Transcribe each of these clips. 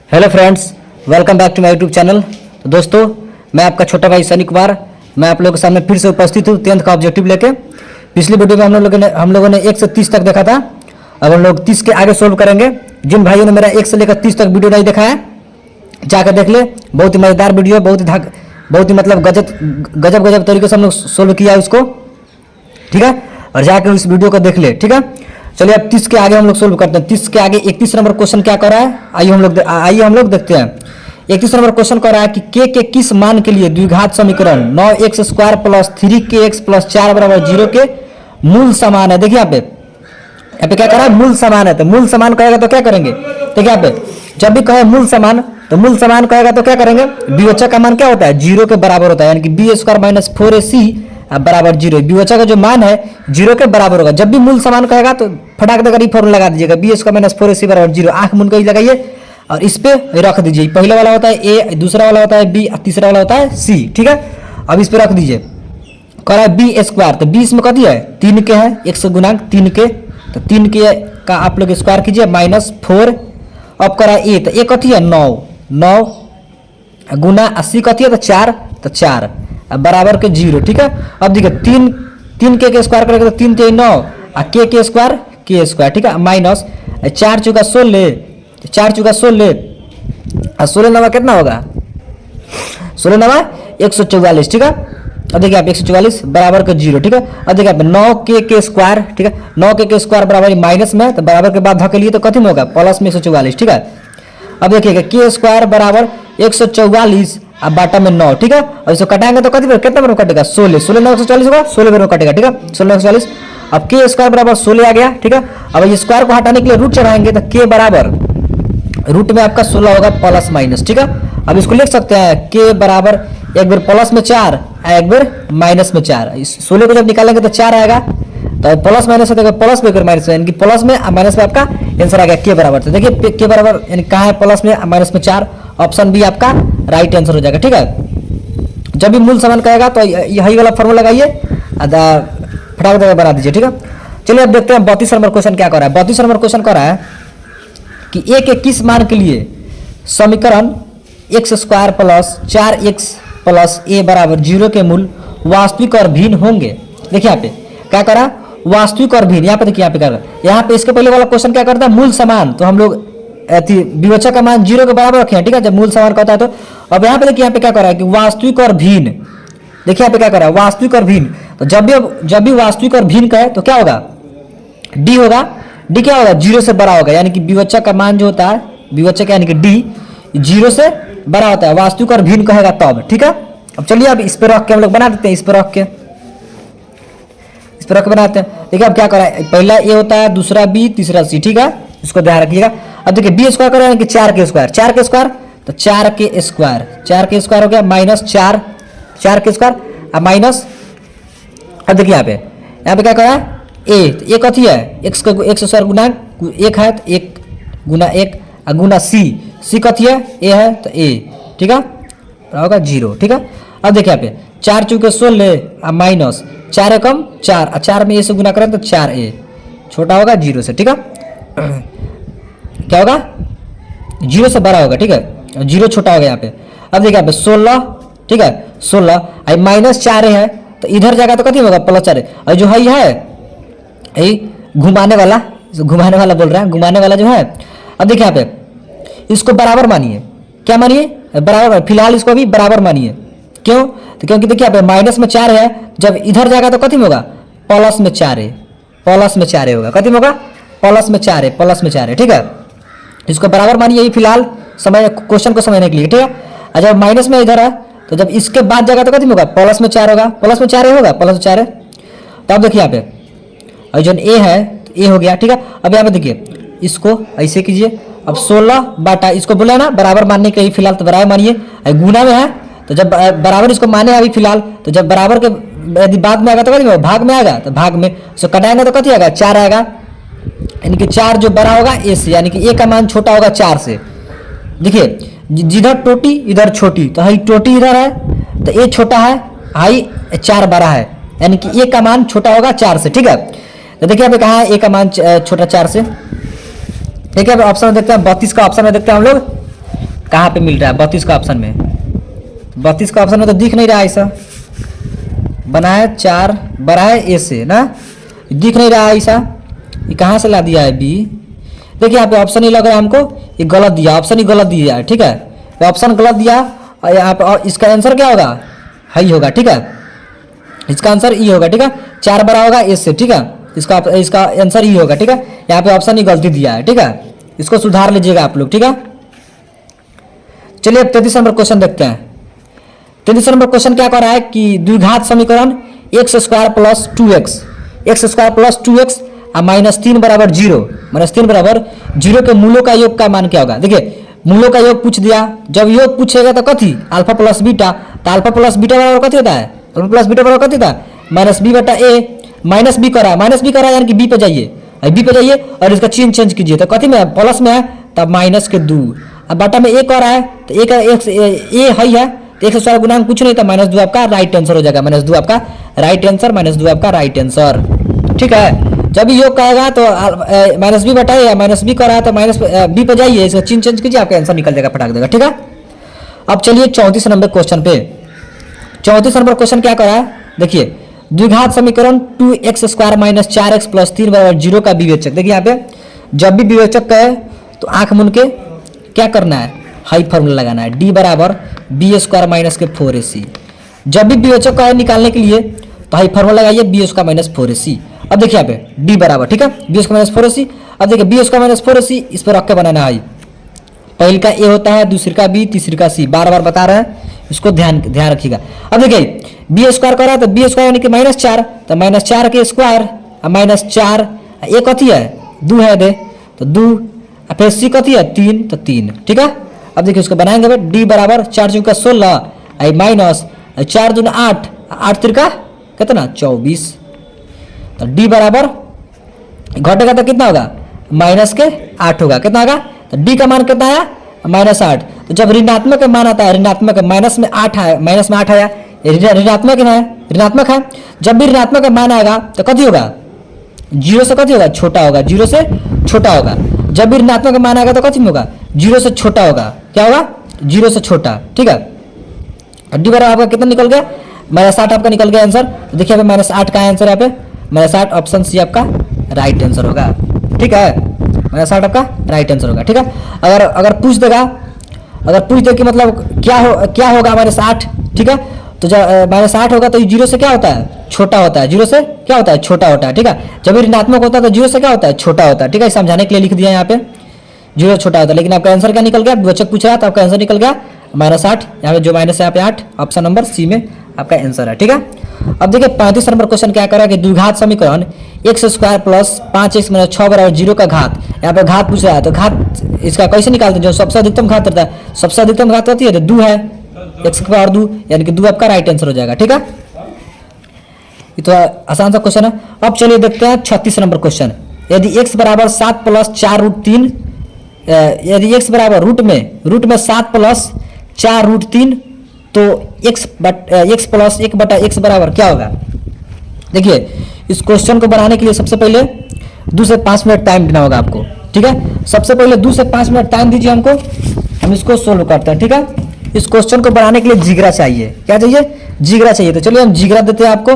Hello friends, welcome back to my YouTube channel. तो दोस्तों, मैं आपका छोटा भाई सनी कुमार, मैं आप लोगों के सामने फिर से उपस्थित हूँ 10th का ऑब्जेक्टिव लेके। पिछली वीडियो में हम लोगों ने 1 से 30 तक देखा था। अब हम लोग 30 के आगे सोल्व करेंगे। जिन भाइयों ने मेरा 1 से लेकर 30 तक वीडियो नहीं देखा है, जाकर देख ले। बहुत ही मज़ेदार वीडियो, बहुत ही मतलब गजब तरीके से हम लोग सोल्व किया है उसको, ठीक है। और जाकर उस वीडियो को देख ले, ठीक है। चलिए अब 30 के आगे हम लोग सोल्व करते हैं। 30 के आगे 31 नंबर क्वेश्चन क्या कर रहा है, आइए हम लोग देखते हैं। 31 नंबर क्वेश्चन कर रहा है कि के किस मान के लिए द्विघात समीकरण 9x² प्लस 3kx प्लस 4 बराबर 0 के मूल समान है। देखिए यहाँ पे क्या कर रहा है, मूल समान है। तो मूल समान कहेगा तो क्या करेंगे, देखिए यहाँ पे जब भी कहे मूल समान, तो मूल समान कहेगा तो क्या करेंगे, विवोचक का मान क्या होता है, 0 के बराबर होता है, यानी कि b² माइनस 4ac बराबर 0। विवोचक का जो मान है 0 के बराबर होगा। जब भी मूल समान कहेगा तो फटाक देकर ये फॉर्मूला लगा दीजिएगा, b² माइनस 4ac बराबर 0। आंख मुन कर लगाइए और इस पे रख दीजिए। पहला वाला होता है a, दूसरा वाला होता है b, तीसरा वाला होता है c, ठीक है। अब इस पे रख दीजिए। कह रहा है b², तो b इसमें कथी है, 3 के है, 1 से गुना 3 के, तो 3 के का आप लोग स्क्वायर कीजिए माइनस 4। अब कह रहा है a, तो a कथी है 9 गुना 80 कथी है, तो 4 बराबर के 0, ठीक है। अब देखिए 3 के स्क्वायर करेंगे तो 3 3 9 और के स्क्वायर, ठीक है, माइनस 4 चौका 16, 4 चौका 16 और 16 नवा कितना होगा, 16 नवा 144, ठीक है। अब देखिए आप 144 बराबर के 0, ठीक है। अब देखिए आप 9 के स्क्वायर, ठीक है, 9 के स्क्वायर बराबर माइनस में, तो बराबर के बाद धकेलिए तो कथी में होगा, प्लस में 144, ठीक है। अब देखिएगा के स्क्वायर बराबर 144 अब बाटा में 9, ठीक है। और इसको कटाएंगे तो कति कितना बार कटेगा, 16 9 140 होगा, 16 बार कटेगा, ठीक है, 16 140। अब के स्क्वायर बराबर 16 आ गया, ठीक है। अब ये स्क्वायर को हटाने के लिए रूट चढ़ाएंगे तो के बराबर रूट में आपका 16 होगा प्लस माइनस, ठीक है। अब इसको लिख सकते हैं के बराबर एक बार प्लस में 4 एक बार माइनस में 4। 16 को जब निकालेंगे तो 4 आएगा, तो प्लस माइनस होता है प्लस में माइनस में, यानी कि प्लस में माइनस में आपका आंसर आ गया के बराबर। तो देखिए के बराबर यानी कहाँ है, प्लस में माइनस में 4, ऑप्शन बी आपका राइट आंसर हो जाएगा, ठीक है। जब भी मूल समान कहेगा तो यही वाला फॉर्मूला लगाइए, फटाफट बना दीजिए, ठीक है। चलिए अब देखते हैं 32 नंबर क्वेश्चन क्या कर रहा है। 32 नंबर क्वेश्चन कर रहा है कि a के किस मान के लिए समीकरण x² plus 4x plus a बराबर 0 के मूल वास्तविक और भिन्न होंगे। देखिए यहाँ पे क्या करा, वास्तविक और भिन्न। यहाँ पे देखिए, यहाँ पे इसके पहले वाला क्वेश्चन क्या करता है, मूल समान, तो हम लोग विवोचक का मान 0 के बराबर रखे हैं, ठीक है, जब मूल समान कहता है तो। अब यहाँ पे देखिए यहाँ पे क्या कर रहा है कि वास्तविक और भिन्न। देखिए यहाँ पे क्या कर रहा है, वास्तविक और भिन्न। तो जब भी वास्तविक और भिन्न कहे तो क्या होगा, डी होगा। डी क्या होगा, 0 से बड़ा होगा, यानी कि विवोचक का मान जो होता है, विवोचक यानी कि डी 0 से बड़ा होता है, वास्तविक और भिन्न कहेगा तब, ठीक है। अब चलिए अब इस पर रख के हम लोग बना देते हैं, इस पर रख के बनाते हैं। देखिए अब क्या करा है, पहला ए होता है, दूसरा बी, तीसरा सी, ठीक है, इसको ध्यान रखिएगा। अब देखिए बी स्क्वायर करें कि 4 के स्क्वायर, तो 4 के स्क्वायर हो गया माइनस 4 के स्क्वायर अब माइनस। अब देखिए यहाँ पे क्या करा है, ए कथी है, एक्स स्क्वायर गुना 1 है, तो 1 गुना 1 गुना सी कथी है, ए है, तो ए, ठीक है, होगा 0, ठीक है। अब देखिए यहाँ पे 4 चौके 16 माइनस 4 एकम 4, 4 में ए से गुना करें तो 4a छोटा होगा 0 से, ठीक है। क्या होगा, 0 से बड़ा होगा, ठीक है, 0 छोटा होगा यहाँ पे। अब देखिए यहाँ पे 16, ठीक है, 16 माइनस 4 है, तो इधर जाएगा तो कथी होगा, प्लस 4। और जो है घुमाने वाला बोल रहा है, घुमाने वाला जो है। अब देखिए यहाँ पे इसको बराबर मानिए, क्या मानिए, बराबर, फिलहाल इसको भी बराबर मानिए। क्यों, तो क्योंकि देखिए यहाँ पे माइनस में 4 है, जब इधर जाएगा तो कथी में होगा, प्लस में 4 होगा, कथी में होगा, प्लस में 4 है, ठीक है। इसको बराबर मानिए, यही फिलहाल समय क्वेश्चन को समझने के लिए, ठीक है। और जब माइनस में इधर है, तो जब इसके बाद जाएगा तो कथी में होगा, प्लस में 4 होगा, प्लस में 4 है। तो अब देखिए यहाँ पे और जो ए है, तो ए हो गया, ठीक है। अब यहाँ पे देखिए इसको ऐसे कीजिए। अब 16 बाटा, इसको बोला ना बराबर मानने के लिए, फिलहाल तो बराबर मानिए, गुना में है, तो जब बराबर इसको माने अभी फिलहाल, तो जब बराबर के यदि बाद में आएगा तो कथी भाग में आएगा, तो भाग में इसको कटाएंगे तो कथी आएगा, 4 आएगा, यानी कि 4 जो बड़ा होगा ए से, यानी कि ए का मान छोटा होगा 4 से। देखिए जिधर टोटी इधर छोटी, तो हाई टोटी इधर है, तो ए छोटा है, हाई 4 बड़ा है, यानी कि ए का मान छोटा होगा 4 से, ठीक है। तो देखिए अभी कहाँ है ए का मान छोटा 4 से, देखिए अब ऑप्शन में देखते हैं 32 का ऑप्शन में देखते हैं हम लोग। कहाँ पे मिल रहा है? 32 का ऑप्शन में। 32 का ऑप्शन में तो दिख नहीं रहा है ऐसा, बनाए 4 बढ़ाए ए से ना, दिख नहीं रहा है ऐसा, ये कहाँ से ला दिया है बी? देखिए यहाँ पे ऑप्शन ही लग रहा है हमको, ये गलत दिया, ऑप्शन ही गलत दिया है, ठीक है, तो ऑप्शन गलत दिया और यहाँ पे, और इसका आंसर क्या होगा? हाई होगा, ठीक है, इसका आंसर ई होगा, ठीक है, 4 बड़ा होगा एस से, ठीक है, इसका आंसर ई होगा, ठीक है, यहाँ पे ऑप्शन ही गलती दिया है, ठीक है, इसको सुधार लीजिएगा आप लोग, ठीक है। चलिए अब 33 नंबर क्वेश्चन देखते हैं। 33 नंबर क्वेश्चन क्या कर रहा है कि द्विघात समीकरण x square plus 2x, x square plus 2x और -3 बराबर 0, -3 बराबर 0 के मूलों का योग का मान क्या होगा? देखिए मूलों का योग पूछ दिया, जब योग पूछेगा तो कथी? अल्फा प्लस बीटा, तो अल्फा प्लस बीटा बराबर कथी होता है? अल्फा प्लस बीटा बराबर कथी होता है? -b बटा a, माइनस बी करा, माइनस बी करा यानी कि बी पे जाइए, बी पे जाइए और इसका चिन्ह चेंज कीजिए, तो कथी में है? प्लस में है, तब माइनस के 2, अब बटा में ए कर रहा है तो ए का ए है, तो 1 से स्क्वायर गुना कुछ नहीं था, -2 आपका राइट आंसर हो जाएगा, -2 आपका राइट आंसर, -2 आपका राइट आंसर, ठीक है। जब योग कहेगा तो -b बटा या -b कर रहा है तो -b पे जाइए, इसका चिन्ह चेंज कीजिए, आपका आंसर निकल जाएगा, फटाक देगा, ठीक है। अब चलिए 34 नंबर क्वेश्चन पे। 34 नंबर क्वेश्चन क्या कर रहा है? देखिए द्विघात समीकरण 2x square minus 4x plus 3 बराबर 0 का विवेचक। देखिए यहाँ पे जब भी विवेचक कहे तो आंख मूंद के क्या करना है? हाई फॉर्मूला लगाना है, d बराबर बी स्क्वायर माइनस के 4ac। जब भी विवेचक कहे निकालने के लिए तो हाई फॉर्मूला लगाइए बी स्क्वायर माइनस 4ac। अब देखिए यहाँ पे d बराबर, ठीक है, बी स्क्वायर माइनस 4ac। अब देखिए बी स्क्वायर माइनस 4ac इस पर रख के बनाना है, पहले का ए होता है, दूसरी का बी, तीसरी का सी, बार बार बता रहे हैं, इसको ध्यान रखिएगा। अब देखिए बी स्क्वायर कर रहा है तो बी स्क्वायर यानी कि -4, तो -4 के स्क्वायर -4 ए कथी है? 2 है दे, तो 2 फिर सी कथी है? 3, तो 3, ठीक है। अब देखिए इसको बनाएंगे भाई, डी बराबर 4 चौका 16 माइनस 4 दूना 8, 8 तिरका कितना? 24, तो डी बराबर घटेगा तो कितना होगा? -8 होगा, कितना होगा? तो डी का मान कितना आया? -8। तो जब ऋणात्मक का मान आता है, ऋणात्मक माइनस में 8 आया, ऋणात्मक है, ऋणात्मक है, जब भी ऋणात्मक का मान आएगा तो कथी होगा? 0 से कथी होगा? छोटा होगा, 0 से छोटा होगा। जब भी ऋणात्मक का मान आएगा तो कथी में होगा? 0 से छोटा होगा, क्या होगा? 0 से छोटा, ठीक है। डी बराबर आपका कितना निकल गया? -8 आपका निकल गया आंसर। तो देखिए -8 का आंसर यहाँ पे -8, ऑप्शन सी आपका राइट आंसर होगा, ठीक है, -8 आपका राइट आंसर होगा, ठीक है। अगर पूछ देगा, अगर पूछ दे कि मतलब क्या होगा -8, ठीक है, तो जब -8 होगा तो 0 से क्या होता है? छोटा होता है, 0 से क्या होता है? छोटा होता है, ठीक है। जब ऋणात्मक होता है तो 0 से क्या होता है? छोटा होता है, ठीक है, समझाने के लिए लिख दिया यहाँ पे 0 छोटा होता है। लेकिन आपका आंसर क्या निकल गया? विवेचक पूछ रहा है तो आपका आंसर निकल गया -8, यहाँ पे जो माइनस है यहाँ पे 8, ऑप्शन नंबर सी में आपका आंसर है, ठीक है। अब देखिए 35 नंबर क्वेश्चन क्या करा कि द्विघात समीकरण x square plus 5x minus 6 बराबर 0 का घात, यहाँ पे घात पूछ रहा है, तो घात इसका कैसे निकालते हैं? जो सबसे अधिकतम घात रहता है, सबसे अधिकतम घात होती है तो 2 है, x के पावर 2 यानी कि 2 आपका राइट आंसर हो जाएगा, ठीक है। ये तो आसान सा क्वेश्चन है। अब चलिए देखते हैं 36 नंबर क्वेश्चन। यदि x बराबर 7 प्लस 4 रूट 3, यदि x बराबर रूट में 7 प्लस 4 रूट 3, तो x प्लस 1 बटा x बराबर क्या होगा? देखिए इस क्वेश्चन को बनाने के लिए सबसे पहले 2 से 5 मिनट टाइम देना होगा आपको, ठीक है। सबसे पहले 2 से 5 मिनट टाइम दीजिए हमको, हम इसको सोल्व करते हैं, ठीक है। इस क्वेश्चन को बनाने के लिए जिगरा चाहिए, क्या चाहिए? जिगरा चाहिए। तो चलिए हम जिगरा देते हैं आपको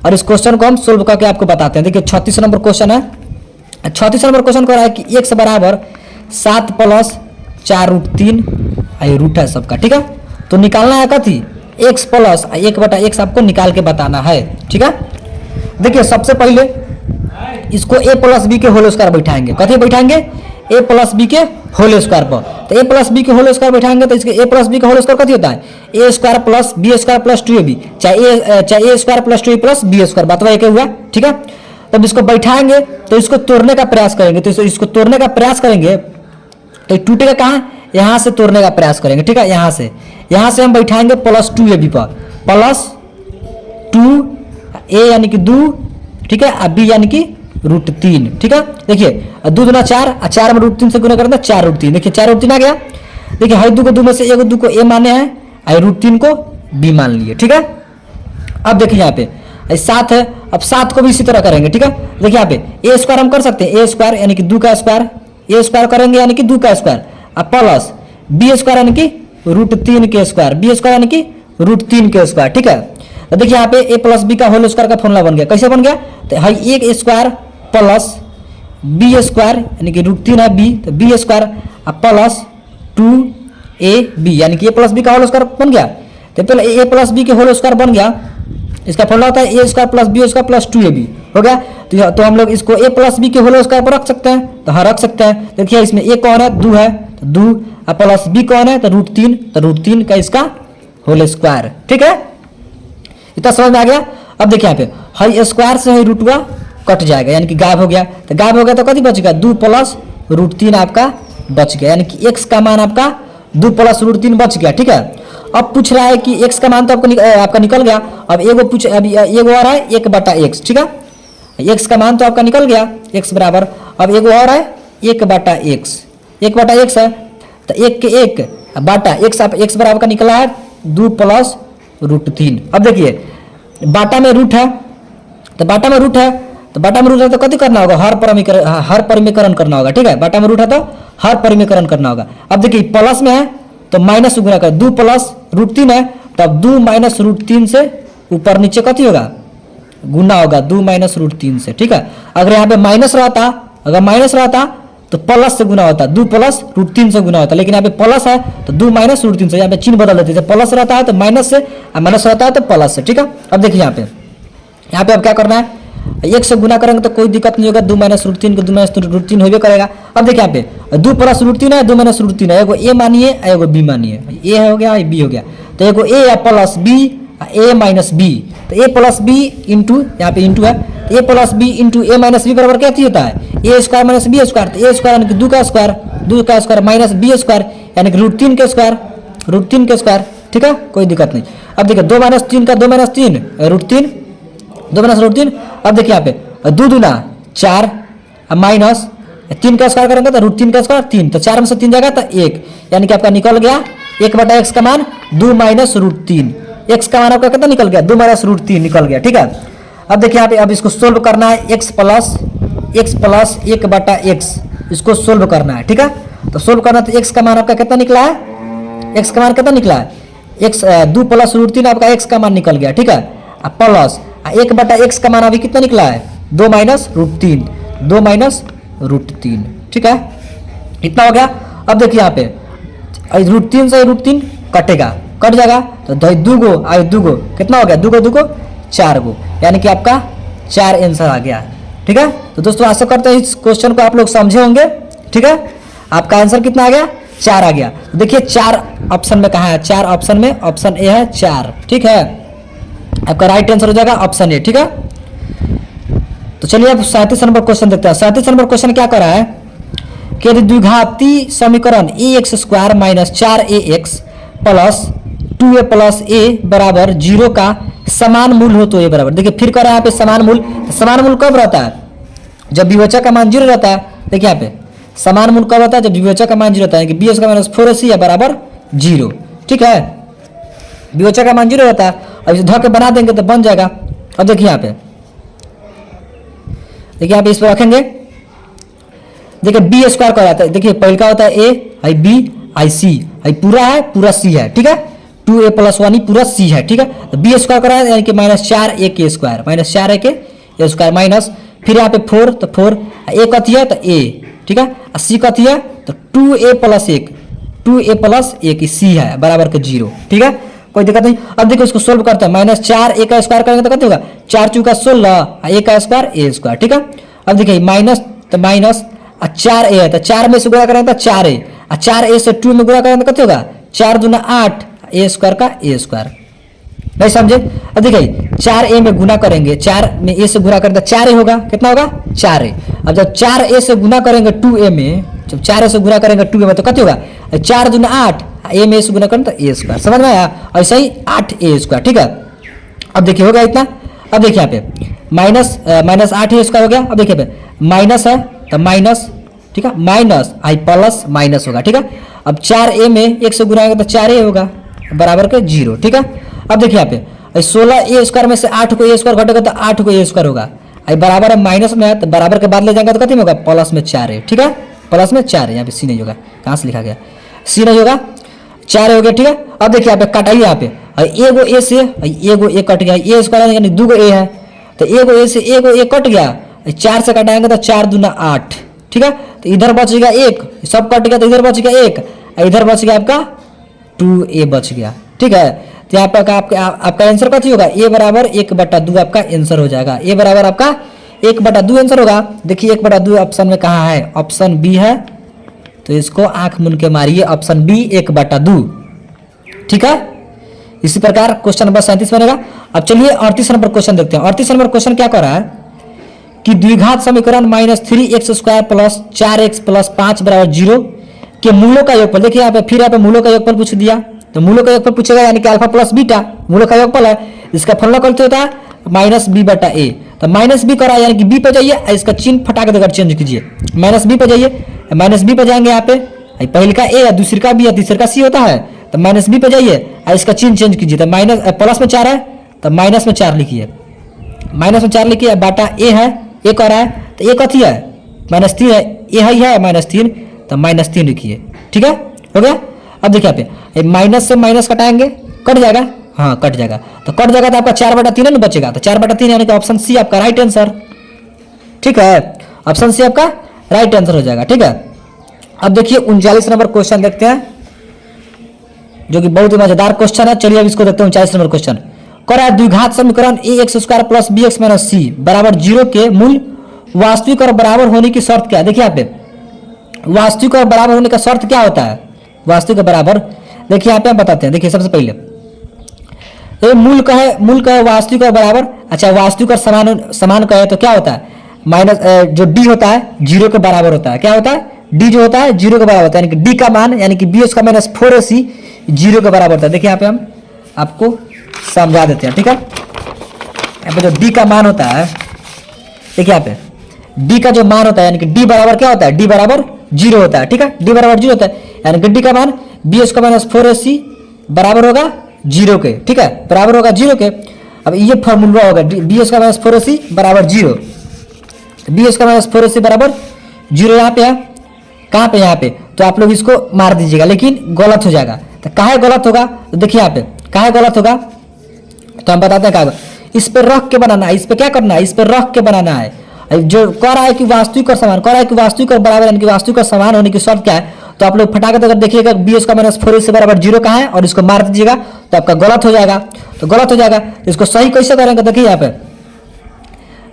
और इस क्वेश्चन को हम सोल्व करके आपको बताते हैं। देखिए 36 नंबर क्वेश्चन है। 36 नंबर क्वेश्चन को रहा है कि x बराबर 7 प्लस 4 रूट 3, ये रूट है सबका, ठीक है। तो निकालना है कथी? x प्लस 1 बटा x आपको निकाल के बताना है, ठीक है। देखिए सबसे पहले इसको a प्लस बी के होल स्क्वायर बैठाएंगे, कथी बैठाएंगे? a प्लस बी के होल स्क्वायर पर। तो a प्लस बी के होल स्क्वायर बैठाएंगे तो इसके a प्लस बी का होल स्क्वायर कथी होता है? a square plus B square plus 2ab, चाहे a square plus 2a plus B square, बातवा एक हुआ, ठीक है। तब इसको बैठाएंगे तो इसको तोड़ने का प्रयास करेंगे, तो इसको तोड़ने का प्रयास करेंगे तो टूटेगा कहाँ? यहाँ से तोड़ने का प्रयास करेंगे, ठीक है। यहाँ से हम बैठाएंगे प्लस 2ab पर, प्लस 2a यानी कि 2, ठीक है, अब b यानी कि रूट 3, ठीक है। देखिए 2 दूना 4, 4 में रूट 3 से गुना करना 4 रूट 3, देखिए 4 रूट 3 आ गया। देखिए हर 2 को 2 में से एक 2 को a माने हैं, और रूट 3 को b मान लिए, ठीक है। अब देखिए यहाँ पे 7 है, अब 7 को भी इसी तरह करेंगे, ठीक है। देखिए यहाँ पे a स्क्वायर हम कर सकते हैं, a स्क्वायर यानी कि 2 का स्क्वायर, a स्क्वायर करेंगे यानी कि 2 का स्क्वायर, अब प्लस बी स्क्वायर यानी कि √3 के स्क्वायर, बी स्क्वायर यानी कि √3 के स्क्वायर, ठीक है। तो देखिए यहाँ पे a प्लस बी का होल स्क्वायर का फॉर्मूला बन गया, कैसे बन गया, तो है एक स्क्वायर प्लस बी स्क्वायर यानी कि √3 है बी, तो बी स्क्वायर प्लस 2ab यानी कि a प्लस बी का होल स्क्वायर बन गया। तो पहले a प्लस बी के होल स्क्वायर बन गया, इसका फॉर्मूला होता है a square plus B square plus 2ab हो गया। तो हम लोग इसको a प्लस बी के होल स्क्वायर पर रख सकते हैं, तो हाँ रख सकते हैं। देखिए इसमें a कौन है, 2 है, तो 2 प्लस b कौन है, तो √3, तो √3 का इसका होल स्क्वायर, ठीक है। इतना समझ में आ गया। अब देखिए यहाँ पे हाई स्क्वायर से हाई √2 कट जाएगा यानी कि गायब हो गया, तो गायब हो गया तो कति बच गया, 2 प्लस √3 आपका बच गया, यानी कि x का मान आपका 2 प्लस √3 बच गया, ठीक है। अब पूछ रहा है कि x का मान तो आपका निकल गया, अब एगो और है 1/x, ठीक है। x का मान तो आपका निकल गया, x बराबर, अब एगो और है 1/x, 1/x है, तो 1 के 1 बाटा x बराबर का निकला है 2 प्लस √3। अब देखिए बाटा में रूट है, तो बाटा में रूट है, तो कति करना होगा, हर परिमीकरण करना होगा, ठीक है। बाटा में रूट है तो हर परिमीकरण करना होगा। अब देखिए प्लस में है तो माइनस गुना कर, 2 प्लस √3 है, तब 2 माइनस √3 से ऊपर नीचे कति होगा, गुना होगा 2 माइनस √3 से, ठीक है। अगर यहाँ पे माइनस रहता तो प्लस से गुना होता, 2 प्लस √3 से गुना होता, लेकिन यहाँ पे प्लस है तो 2 माइनस √3 से, यहाँ पे चिन्ह बदल देते हैं, प्लस रहता है तो माइनस से, माइनस रहता है तो प्लस से, ठीक है। अब देखिए यहाँ पे अब क्या करना है, 1 से गुना करेंगे तो कोई दिक्कत नहीं होगा, 2 माइनस √3 को 2 माइनस √3 होबे करेगा। अब देखिए यहाँ पे 2 प्लस √3 है, 2 माइनस √3 है, एगो a मानिए एगो b मानिए, a हो गया b हो गया, तो एगो a या plus b, a minus b, तो a प्लस b इंटू, यहाँ पे इंटू है, a plus b into a minus b बराबर क्या होता है, a square minus b square, तो a स्क्वायर यानी कि 2 का स्क्वायर माइनस b स्क्वायर यानी कि √3 के स्क्वायर, ठीक है, कोई दिक्कत नहीं। अब देखिए 2 माइनस 3 का 2 माइनस 3 √3, 2 माइनस √3। अब देखिए यहाँ पे 2 दूना 4 माइनस 3 का स्क्वायर करेंगे तो √3 का स्क्वायर 3, तो 4 में से 3 जाएगा तो 1, यानी कि आपका निकल गया 1/x का मान 2 माइनस √3, x का मान आपका कितना निकल गया, 2 माइनस √3 निकल गया, ठीक है। अब देखिए यहाँ पे अब इसको सोल्व करना है, x प्लस 1/x इसको सोल्व करना है, ठीक है। तो सोल्व करना तो x का मान आपका कितना निकला है, x का मान कितना निकला है, 2 प्लस √3 आपका x का मान निकल गया, ठीक है। प्लस 1/x का मान अभी कितना निकला है, 2 माइनस √3, ठीक है, इतना हो गया। अब देखिए यहाँ पे √3 से √3 कट जाएगा, तो 2 गो कितना हो गया, 2 गो 4 गो, यानी कि आपका 4 आंसर आ गया, ठीक है। तो दोस्तों आशा करते हैं इस क्वेश्चन को आप लोग समझे होंगे, ठीक है। आपका आंसर कितना आ गया, 4 आ गया। तो देखिए 4 ऑप्शन में कहाँ है, 4 ऑप्शन में ऑप्शन ए है 4, ठीक है। आपका राइट आंसर हो जाएगा ऑप्शन ए, ठीक है। तो चलिए अब 37 नंबर क्वेश्चन देखते हैं। 37 नंबर क्वेश्चन क्या कर रहा है कि यदि द्विघाती समीकरण ax² minus 4ax plus 2a plus a बराबर 0 का समान मूल हो तो a बराबर, देखिए फिर कर रहा है यहाँ पे समान मूल, तो समान मूल कब रहता है, जब विवेचक का मान 0 रहता है। देखिए यहाँ पे समान मूल कब रहता है, जब विवेचक का मान 0 रहता है, कि bs का माइनस 4ac है बराबर 0, ठीक है। विवेचक का मान 0 रहता है, अब इसे धो के बना देंगे तो बन जाएगा। अब देखिए यहाँ पे इस पर रखेंगे, देखिए b स्क्वायर का रहता है, देखिए पहले का होता है a I b I c आई पूरा c है, ठीक है, 2a प्लस 1 ही पूरा c है, ठीक है। तो b स्क्वायर करा है यानी कि -4a स्क्वायर माइनस फिर यहाँ पे 4, तो 4 a कथी है तो a, ठीक है, c कथी है तो 2a प्लस 1 c है बराबर के 0, ठीक है, कोई दिक्कत नहीं। अब देखो इसको सोल्व करते हैं, -4a का स्क्वायर करेंगे तो कितना होगा, 4 चौका 16 a का स्क्वायर a स्क्वायर, ठीक है। अब देखिए माइनस 4a है, तो 4 में से गुणा करेंगे तो 4a, 4a से 2 में गुणा करेंगे तो कितना होगा, 4 दूना 8 a स्क्वायर का a स्क्वायर, नहीं समझे। अब देखिए 4a में गुना करेंगे, 4 में a से गुणा करेंगे तो 4a होगा, कितना होगा 4a। अब जब 4a से गुना करेंगे 2a में, जब 4a से गुणा करेंगे 2a में तो कितना होगा, 4 दूना 8 a में से गुना करें तो a स्क्वायर, समझ में आया, ऐसा ही 8a स्क्वायर, ठीक है। अब देखिए होगा इतना। अब देखिए यहाँ पे -8a स्क्वायर हो गया। अब देखिए माइनस है तो माइनस, ठीक है, माइनस आई प्लस माइनस होगा, ठीक है। अब 4a में 1 से गुना होगा तो 4a होगा बराबर के 0, ठीक है। अब देखिए यहाँ पे 16a स्क्वायर में से 8 को a स्क्वायर घटेगा तो 8 को a स्क्वायर होगा, आई बराबर है माइनस में है तो बराबर के बाद ले जाएंगे तो कितने में होगा, प्लस में 4a, ठीक है, प्लस में 4a, यहाँ पे सी नहीं होगा, कहाँ से लिखा गया, सी नहीं होगा, 4 हो गया। ठीक है, अब देखिए यहाँ पे कटाइए, यहाँ पे एगो ए से एगो ए कट गया, ए स्क्वायर यानी 2 ए है, तो एगो ए से एगो ए कट गया, 4 से कटाएंगे तो 4 दूना 8। ठीक है, तो इधर बच गया 1, सब कट गया तो इधर बच गया 1, इधर बच गया आपका 2a बच गया। ठीक है, तो यहाँ पर आपका आंसर कथी होगा, a बराबर 1/2 आपका आंसर हो जाएगा। a बराबर आपका 1/2 आंसर होगा। देखिए 1/2 ऑप्शन में कहाँ है, ऑप्शन बी है, तो इसको आंख मूंद के मारिए, ऑप्शन बी 1/2। ठीक है, इसी प्रकार क्वेश्चन नंबर 37 बनेगा। अब चलिए 38 नंबर क्वेश्चन देखते हैं। 38 नंबर क्वेश्चन क्या कर रहा है कि द्विघात समीकरण -3x² + 4x + 5 = 0 के मूलों का योगफल। देखिए यहाँ पे फिर यहाँ पे मूलों का योगफल पूछ दिया, तो मूलों का योगफल पूछेगा, यानी कि अल्फा प्लस बीटा मूलों का योगफल है। इसका फॉर्मूला कैसे होता है, -b/a। तो -b करा यानी कि b पे जाइए, इसका चिन्ह फटाके देकर चेंज कीजिए, -b पे जाइए, -b पे जाएंगे, यहाँ पे पहले का a है, दूसरे का b है, तीसरे का c होता है, तो -b पे जाइए, इसका चिन्ह चेंज कीजिए, तो प्लस में 4 है तो माइनस में 4 लिखिए, -4 लिखिए, बाटा a है, a कर रहा है, तो a कथी है, -3 है, a है -3, तो -3 लिखिए। ठीक है, हो गया। अब देखिए यहाँ पे माइनस से माइनस कटाएंगे, कट जाएगा, हाँ कट जाएगा, तो कट जाएगा तो आपका 4/3 है ना बचेगा, तो 4/3 यानी कि ऑप्शन सी आपका राइट आंसर। ठीक है, ऑप्शन सी आपका राइट आंसर हो जाएगा। ठीक है, अब देखिए 39 नंबर क्वेश्चन देखते हैं, जो कि बहुत ही मजेदार क्वेश्चन है। चलिए अब इसको देखते हैं। 39 नंबर क्वेश्चन कर है द्विघात समीकरण ax² + bx - c = 0 के मूल वास्तविक और बराबर होने की शर्त क्या है। देखिए यहाँ पे वास्तविक और बराबर होने का शर्त क्या होता है, वास्तविक और बराबर, देखिए यहाँ पे हम बताते हैं। देखिए सबसे पहले ये मूल का है वास्तविक और बराबर। अच्छा, वास्तविक और समान का है तो क्या होता है, माइनस जो d होता है 0 के बराबर होता है। क्या होता है, d जो होता है 0 के बराबर होता है, यानी कि d का मान यानी कि b² - 4ac 0 के बराबर होता है। देखिए यहाँ पे हम आपको समझा देते हैं। ठीक है, यहाँ पे जो d का मान होता है, देखिए यहाँ पे d का जो मान होता है, यानी कि d बराबर क्या होता है, d बराबर 0 होता है। ठीक है, d बराबर 0 होता है, यानी कि d का मान b² - 4ac बराबर होगा 0 के। ठीक है, बराबर होगा 0 के। अब ये फॉर्मूला होगा b² - 4ac बराबर 0, b² - 4ac बराबर 0 यहाँ पे है, कहाँ पे, यहाँ पे, तो आप लोग इसको मार दीजिएगा, लेकिन गलत हो जाएगा। तो काहे गलत होगा, तो देखिए यहाँ पे काहे गलत होगा, तो हम बताते हैं क्या, इस पर रख के बनाना है, इस पर क्या करना है, इस पर रख के बनाना है। जो कह रहा है कि वास्तविक और समान, कह रहा है कि वास्तविक और बराबर, यानी कि वास्तविक और समान होने की शर्त क्या है, तो आप लोग फटाके अगर देखिएगा b² - 4ac बराबर 0 कहाँ है, और इसको मार दीजिएगा तो आपका गलत हो जाएगा। तो गलत हो जाएगा, इसको सही कैसे करेंगे, देखिए यहाँ पे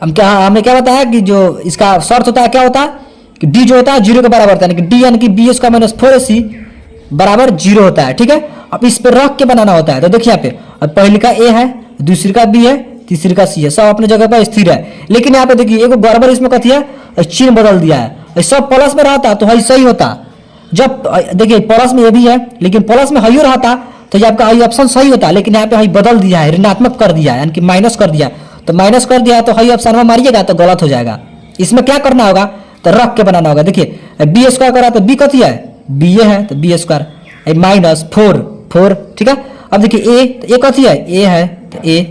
हमने क्या बताया कि जो इसका शर्त होता है, क्या होता है कि d जो होता है 0 के बराबर होता है, यानी कि d यानी कि b² - 4ac बराबर 0 होता है। ठीक है, अब इस पर रख के बनाना होता है। तो देखिए यहाँ पे अब पहले का a है, दूसरी का b है, तीसरी का c है, सब अपने जगह पर स्थिर है। लेकिन यहाँ पे देखिए एक गड़बड़ इसमें कथी है, चिन्ह बदल दिया है, सब प्लस में रहता तो है सही होता। जब देखिए प्लस में ये भी है, लेकिन प्लस में हई रहता तो ये आपका ऑप्शन सही होता, लेकिन यहाँ पे हई बदल दिया है, ऋणात्मक कर दिया है, यानी कि माइनस कर दिया, तो माइनस कर दिया है, तो हई ऑप्शन में मारिएगा तो गलत हो जाएगा। इसमें क्या करना होगा, तो रख के बनाना होगा। देखिए b² करा तो b कथी है, ba है, तो b² -4। ठीक है, अब देखिए a, तो a कथी है, a है, तो a।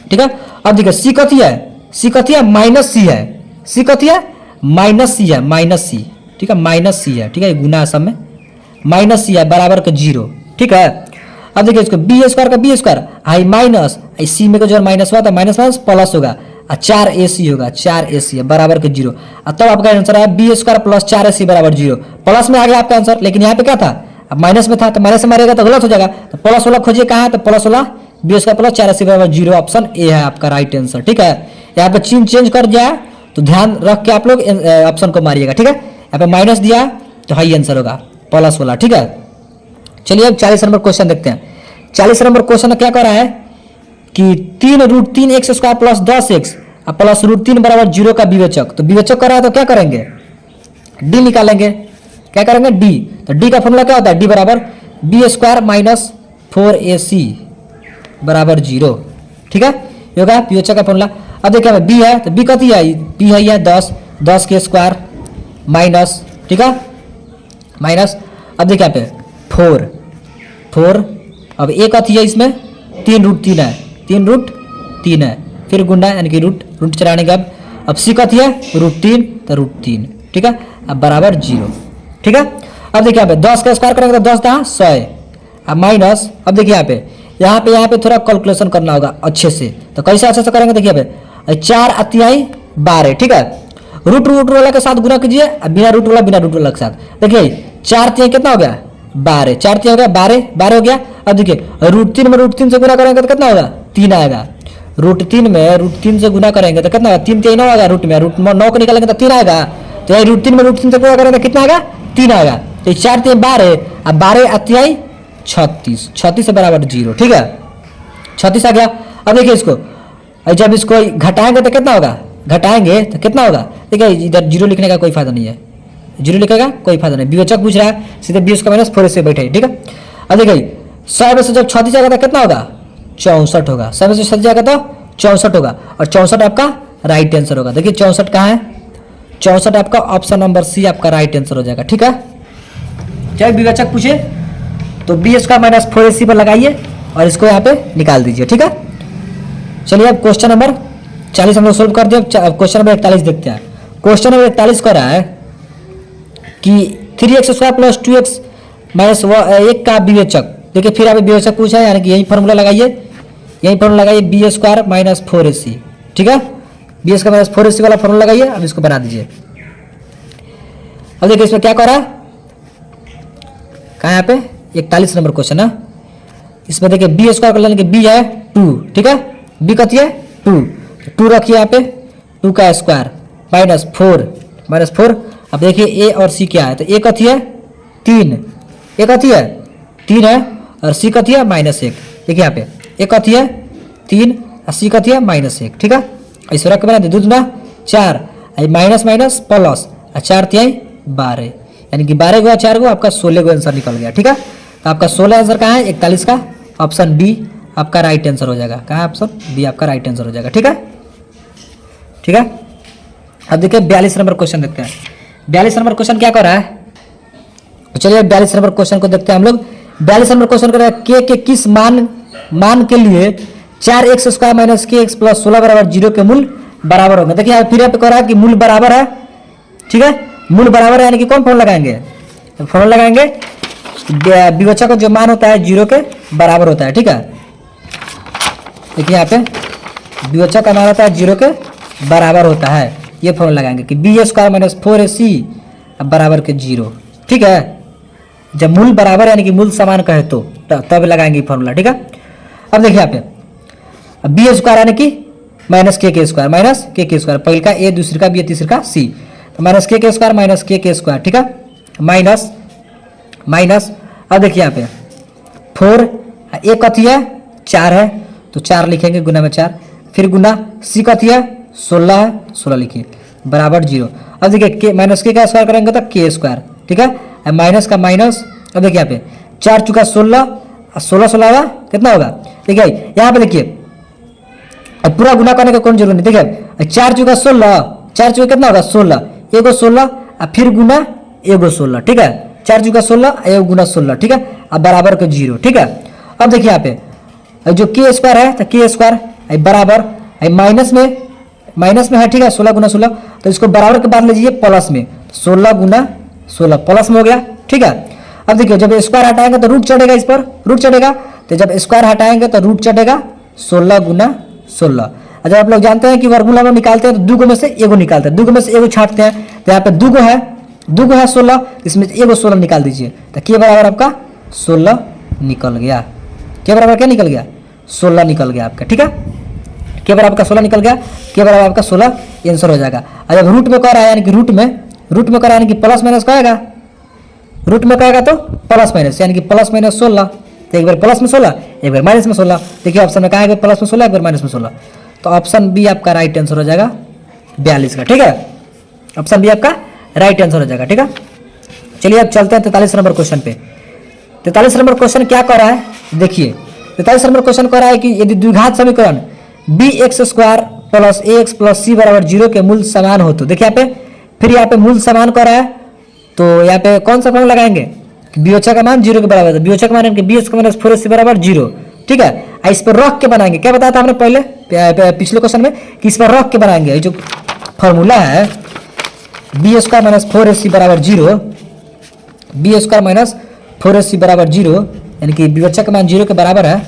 ठीक है, अब देखिए c कथी है, c कथी है, -c है, c कथी है, -c है, -c। ठीक है, -c है, ठीक है, गुना है सब में, -c है बराबर के 0। ठीक है, अब देखिए इसको b² का b² आई माइनस c में को जो माइनस हुआ था, माइनस प्लस होगा, 4ac होगा, 4ac है बराबर के 0। तब आपका आंसर है b² + 4ac बराबर 0। प्लस में आ गया आपका आंसर, लेकिन यहाँ पे क्या था, अब माइनस में था, तो माइनस से मारेगा तो गलत हो जाएगा। तो प्लस वाला खोजिए कहाँ है, तो प्लस वाला b² + 4ac बराबर 0, ऑप्शन ए है आपका राइट आंसर। ठीक है, यहाँ पे चिन्ह चेंज कर दिया है, तो ध्यान रख के आप लोग ऑप्शन को मारिएगा। ठीक है, यहाँ पे माइनस दिया तो हाई आंसर होगा प्लस वाला। ठीक है, चलिए अब 40 नंबर क्वेश्चन देखते हैं। 40 नंबर क्वेश्चन में क्या कर रहा है कि 3√3x² + 10x प्लस √3 बराबर 0 का विवेचक। तो विवेचक कर रहा है तो क्या करेंगे, d निकालेंगे। क्या करेंगे, d, तो d का फॉर्मूला क्या होता है, d बराबर b² - 4ac बराबर 0। ठीक है, ये होगा विवेचक का फॉर्मूला। अब देखिए b है, तो b कथी है, b है 10 के स्क्वायर माइनस, ठीक है, माइनस। अब देखिए यहाँ पे 4। अब a कथी है, इसमें 3√3 है, 3√3 है, फिर गुना यानी कि रूट चलाने के अब c कथी है, √3, तो √3। ठीक है, अब बराबर 0। ठीक है, अब देखिए यहाँ पे 10 का स्क्वायर करेंगे तो 10 का 100 अब माइनस, अब देखिए यहाँ पे थोड़ा कैलकुलेशन करना होगा अच्छे से। तो कैसे अच्छे से करेंगे, देखिए यहाँ पे 4 अतियाई 12, ठीक है। रूट वाला के साथ गुना कीजिए, बिना रूट वाला के साथ। देखिए 4 तिहाई कितना हो गया 12, 4 तिहाई हो गया 12 हो गया। अब देखिए √3 में √3 से गुना करेंगे तो कितना होगा 3 आएगा। √3 में √3 से गुना करेंगे तो कितना होगा 3 तिहाई 9 आएगा। रूट में √9 को निकालेंगे तो 3 आएगा। तो यही √3 में √3 से गुना करेंगे तो कितना आएगा 3 आएगा। तो 4 तिहाई 12 अब 12 अतियाई 36, 36 से बराबर 0, ठीक है। 36 आ गया। अब देखिए इसको जब इसको घटाएंगे तो कितना होगा, घटाएंगे तो कितना होगा। देखिए इधर 0 लिखने का कोई फायदा नहीं है, 0 लिखेगा कोई फायदा नहीं। विवेचक पूछ रहा है, सीधे 20 का माइनस 4 से बैठे, ठीक है। अब देखिए 100 में से जब 36 जाएगा तो कितना होगा 64 होगा। 100 में से 36 जाएगा तो 64 होगा और 64 आपका राइट आंसर होगा। देखिए 64 कहाँ है, 64 आपका ऑप्शन नंबर सी आपका राइट आंसर हो जाएगा, ठीक है। चाहे विवेचक पूछे तो बी स्क्वायर माइनस 4ac पर लगाइए और इसको यहाँ पे निकाल दीजिए, ठीक है। चलिए अब क्वेश्चन नंबर 40 हम लोग सोल्व कर दिया। क्वेश्चन नंबर 41 देखते हैं। क्वेश्चन नंबर 41 कर रहा है कि 3x² प्लस 2x माइनस 1 का विवेचक। देखिए फिर आप विवेचक पूछा है, यानी कि यही फॉर्मूला लगाइए, यही फॉर्मूला लगाइए बी स्क्वायर माइनस 4ac, ठीक है। बी स्क्वायर माइनस 4ac वाला फॉर्मूला लगाइए। अब इसको बना दीजिए। अब देखिए इसमें क्या कर रहा है, कहाँ यहाँ पे 41 नंबर क्वेश्चन है। इसमें देखिए बी स्क्वायर यानी कि बी है 2, ठीक है। बी कथी है 2 रखिए यहाँ पे 2 का स्क्वायर माइनस 4। अब देखिए ए और सी क्या है, तो ए कथी है 3, ए कथी है 3 है और सी कथी है -1। देखिए यहाँ पे ए कथी है 3 और सी कथी है -1, ठीक है। ऐसे रख के बना दे 2 दूना 4 माइनस माइनस प्लस 4 तिहाई 12, यानी कि 12 गुआ 4 गो आपका 16 गो आंसर निकल गया, ठीक है। तो आपका 16 आंसर कहाँ है 41 का, ऑप्शन बी आपका राइट आंसर हो जाएगा। कहाँ है ऑप्शन बी आपका राइट आंसर हो जाएगा, ठीक है, ठीक है। अब देखिए 42 नंबर क्वेश्चन देखते हैं। 42 नंबर क्वेश्चन क्या कर रहा है, चलिए 42 नंबर क्वेश्चन को देखते हैं हम लोग। 42 नंबर क्वेश्चन कर रहा है के किस मान के लिए 4x² माइनस kx प्लस 16 बराबर 0 के मूल बराबर होंगे। देखिए फिर यहाँ पे कह रहा है कि मूल बराबर है, ठीक है। मूल बराबर है यानी कि कौन फॉर्मूला लगाएंगे, फॉर्मूला लगाएंगे विवेचक का जो मान होता है 0 के बराबर होता है, ठीक है। देखिए यहाँ पे विवेचक का मान होता है 0 के बराबर होता है, ये फॉर्मूला लगाएंगे कि बी स्क्वायर माइनस 4ac बराबर के 0, ठीक है। जब मूल बराबर यानी कि मूल समान कहे तो तब लगाएंगे फॉर्मूला, ठीक है। अब देखिए यहाँ पे बी स्क्वायर यानी कि माइनस के स्क्वायर पहले का ए, दूसरे का बी, तीसरे का सी, तो माइनस के स्क्वायर माइनस के स्क्वायर, ठीक है। माइनस अब देखिए यहाँ पे 4 ए कथी है 4 है तो 4 लिखेंगे गुना में 4, फिर गुना सी कथी है 16 है 16 लिखिए बराबर 0। अब देखिए माइनस के का स्क्वायर करेंगे तो के स्क्वायर, ठीक है। माइनस का माइनस, अब देखिए यहाँ पे 4 चुका 16 16 होगा कितना होगा। देखिए यहाँ पे देखिए पूरा गुना करने का कोई जरूरत नहीं। देखिए 4 चुका 16, 4 चुका कितना होगा 16, एगो 16 फिर गुना एगो 16, ठीक है। 4 चुका 16 एगो गुना 16, ठीक है। अब बराबर के 0, ठीक है। अब देखिए यहाँ पे जो के स्क्वायर है तो के स्क्वायर बराबर माइनस में है, ठीक है। 16 गुना 16 तो इसको बराबर के बाद लीजिए प्लस में, 16 गुना 16 प्लस में हो गया, ठीक है। अब देखिए जब स्क्वायर हटाएंगे तो रूट चढ़ेगा, इस पर रूट चढ़ेगा, तो जब स्क्वायर हटाएंगे तो रूट चढ़ेगा 16 गुना 16। जब आप लोग जानते हैं कि वर्गमूल हम निकालते हैं तो 2 में से एगो निकालते हैं, 2 में से एगो छाटते हैं, तो यहाँ पे 2 है 16, इसमें एगो 16 निकाल दीजिए तो के बराबर आपका 16 निकल गया। के बराबर क्या निकल गया 16 निकल गया आपका, ठीक है। के बराबर आपका 16 निकल गया, के बराबर आपका 16 आंसर हो जाएगा। और जब रूट में कर रहा है यानी कि रूट में कर रहा है यानी कि प्लस माइनस कहेगा, रूट में कहेगा तो प्लस माइनस यानी कि प्लस माइनस 16, तो एक बार प्लस में 16 एक बार माइनस में 16। देखिए ऑप्शन में कहा है प्लस में 16 एक बार माइनस में 16, तो ऑप्शन बी आपका राइट आंसर हो जाएगा 42 का, ठीक है। ऑप्शन बी आपका राइट आंसर हो जाएगा, ठीक है। चलिए अब चलते हैं 43 नंबर क्वेश्चन पे। 43 नंबर क्वेश्चन क्या कर रहा है, देखिए 43 नंबर क्वेश्चन कर रहा है कि यदि द्विघात समीकरण bx² plus ax plus c बराबर 0 के मूल समान हो तो। देखिए यहाँ पे फिर यहाँ पे मूल समान कर रहा है, तो यहाँ पे कौन सा फॉर्मूला लगाएंगे वियोचक का मान 0 के बराबर है, वियोचक का मान bx माइनस 4ac बराबर 0, ठीक है। इस पर रख के बनाएंगे, क्या बताया था हमने पहले पिछले क्वेश्चन में कि इस पर रख के बनाएंगे। जो फॉर्मूला है बी स्क्वायर माइनस 4ac बराबर 0, बी स्क्वायर माइनस 4ac बराबर 0, यानी कि विवक्षक का मान 0 के बराबर है।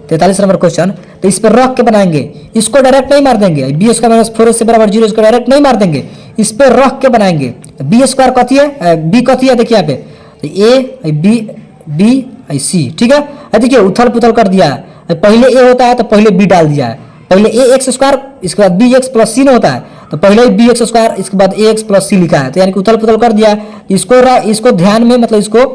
43 नंबर क्वेश्चन, तो इस पर रख के बनाएंगे, इसको डायरेक्ट नहीं मार देंगे, बी स्क्वायर माइनस 4ac बराबर 0 इसको डायरेक्ट नहीं मार देंगे, इस पर रख के बनाएंगे। बी स्क्वायर कथी है, बी कथी है देखिए यहाँ पे, तो ए बी सी, ठीक है। देखिए उथल पुथल कर दिया है, पहले ए होता है तो पहले बी डाल दिया है, पहले ए एक्स स्क्वायर इसके बाद बी एक्स प्लस सी न होता है, तो पहले ही बी एक्स स्क्वायर इसके बाद ए एक्स प्लस सी लिखा है, तो यानी कि उथल पुथल कर दिया है। इसको ध्यान में, मतलब इसको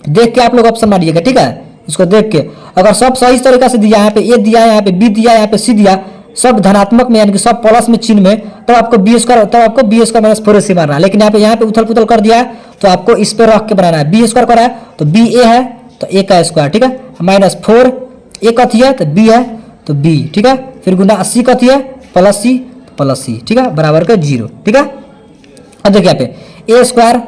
देख के आप लोग ऑप्शन मारिएगा, ठीक है। इसको देख के अगर सब सही तरीका से दिया, यहाँ पे ए दिया है, यहाँ पे बी दिया है, यहाँ पे सी दिया, सब धनात्मक में यानी कि सब प्लस में चिन्ह में, तो आपको बी स्क्वायर माइनस 4ac मारना है। लेकिन यहाँ पे उथल पुथल कर दिया है, तो आपको इस पे रख के बनाना है। बी स्क्वायर करा है तो बी ए है तो ए का स्क्वायर, ठीक है, माइनस 4 ए कथी है तो बी है तो बी, ठीक है, फिर गुना सी कथी है प्लस सी, ठीक है, बराबर का 0, ठीक है। अब देखिए यहाँ पे ए स्क्वायर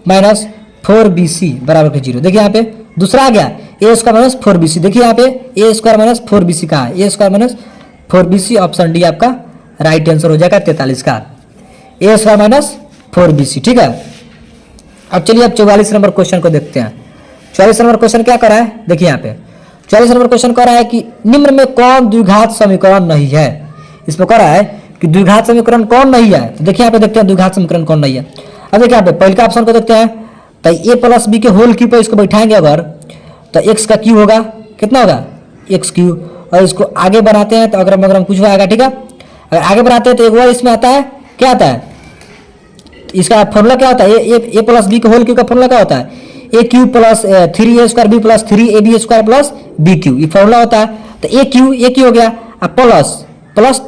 माइनस 4bc बराबर का 0। देखिए यहाँ पे दूसरा आ गया ए स्क्वायर माइनस 4bc। देखिए यहाँ पे ए स्क्वायर माइनस 4bc कहा है, A square minus 4bc, option D आपका राइट आंसर हो जाएगा 43 का, ए स्क्वायर माइनस 4bc, ठीक है। अब चलिए अब 44 नंबर क्वेश्चन को देखते हैं। 44 नंबर क्वेश्चन क्या कर रहा है, देखिए यहाँ पे 44 नंबर क्वेश्चन कर रहा है कि निम्न में कौन द्विघात समीकरण नहीं है। इसमें कह रहा है कि द्विघात समीकरण कौन नहीं है, तो देखिए यहाँ पे देखते हैं द्विघात समीकरण कौन नहीं है। अब देखिए यहाँ पे पहले का ऑप्शन को देखते हैं, तो ए प्लस बी के होल क्यूब पर इसको बैठाएंगे अगर, तो एक्स का क्यू होगा, कितना होगा एक्स क्यू, और इसको आगे बनाते हैं तो अगर कुछ आएगा, ठीक है। अगर आगे बढ़ाते हैं तो एक बार इसमें आता है, क्या आता है, इसका फॉर्मूला क्या होता है, ए प्लस बी के होल क्यूब का फॉर्मूला क्या होता है, A cube plus 3a square B plus 3ab square plus B cube, ये फॉर्मूला होता है। तो ए क्यू हो गया plus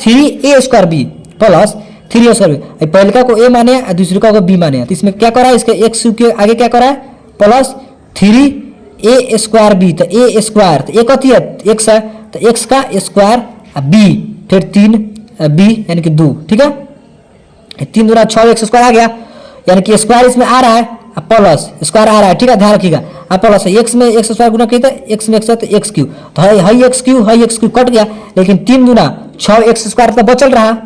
3a square B plus 3a square B, पहले का को ए माने और दूसरे का को बी माने, तो इसमें क्या करा है, इसके एक्स के आगे क्या करा है प्लस 3a स्क्वायर बी, तो ए स्क्वायर तो ए कथी है एक्स है, तो एक्स का स्क्वायर बी फिर 3b यानी कि 2, ठीक है, 3 दूना 6 एक्स स्क्वायर आ गया, यानी कि स्क्वायर इसमें आ रहा है प्लस स्क्वायर आ रहा है, ठीक है, ध्यान रखिएगा। अब प्लस है एक्स में एक्स स्क्वायर गुना किया था, एक्स में एक्स है तो एक्स क्यू, तो हाई एक्स क्यू कट गया, लेकिन 3 दूना 6 एक्स स्क्वायर तो बचल रहा,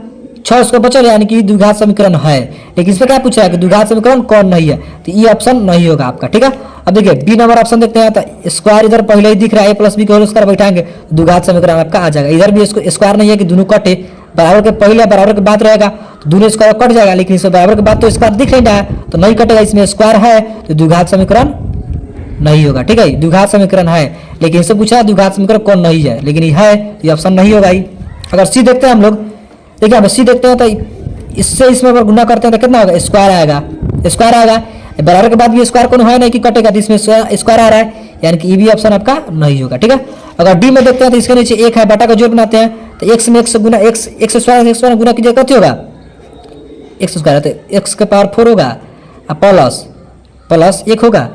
6 उसको बचल, यानी कि द्विघात समीकरण है। लेकिन इसमें क्या पूछा है कि द्विघात समीकरण कौन नहीं है, तो ये ऑप्शन नहीं होगा आपका, ठीक है। अब देखिए बी नंबर ऑप्शन देखते हैं, तो स्क्वायर इधर पहले ही दिख रहा है, ए प्लस बी के होल स्क्वायर बैठाएंगे तो द्विघात समीकरण आपका आ जाएगा। इधर भी स्क्वायर नहीं है कि दोनों कटे, बराबर के पहले बराबर के बाद रहेगा तो दोनों स्क्वायर कट जाएगा, लेकिन इसमें बराबर के बाद तो स्क्वायर दिख नहीं रहा है तो नहीं कटेगा, इसमें स्क्वायर है तो द्विघात समीकरण नहीं होगा, ठीक है। द्विघात समीकरण है, लेकिन इससे पूछा द्विघात समीकरण कौन नहीं है, लेकिन ये है, ये ऑप्शन नहीं होगा ही। अगर सी देखते हैं हम लोग, देखिए अब सी देखते हैं तो इससे इसमें अगर गुना करते हैं तो कितना होगा, स्क्वायर आएगा, स्क्वायर आएगा, बराबर के बाद भी स्क्वायर कौन है नहीं कि कटेगा, तो इसमें स्क्वायर आ रहा है, यानी कि ये भी ऑप्शन आपका नहीं होगा, ठीक है। अगर डी में देखते हैं तो इसके नीचे एक है, बटा का जोड़ बनाते हैं, तो एक्स में एक्स गुना एक्स स्क्वायर गुना कीजिए कथी होगा एक्स स्क्वायर, तो एक्स के पावर 4 होगा प्लस 1 होगा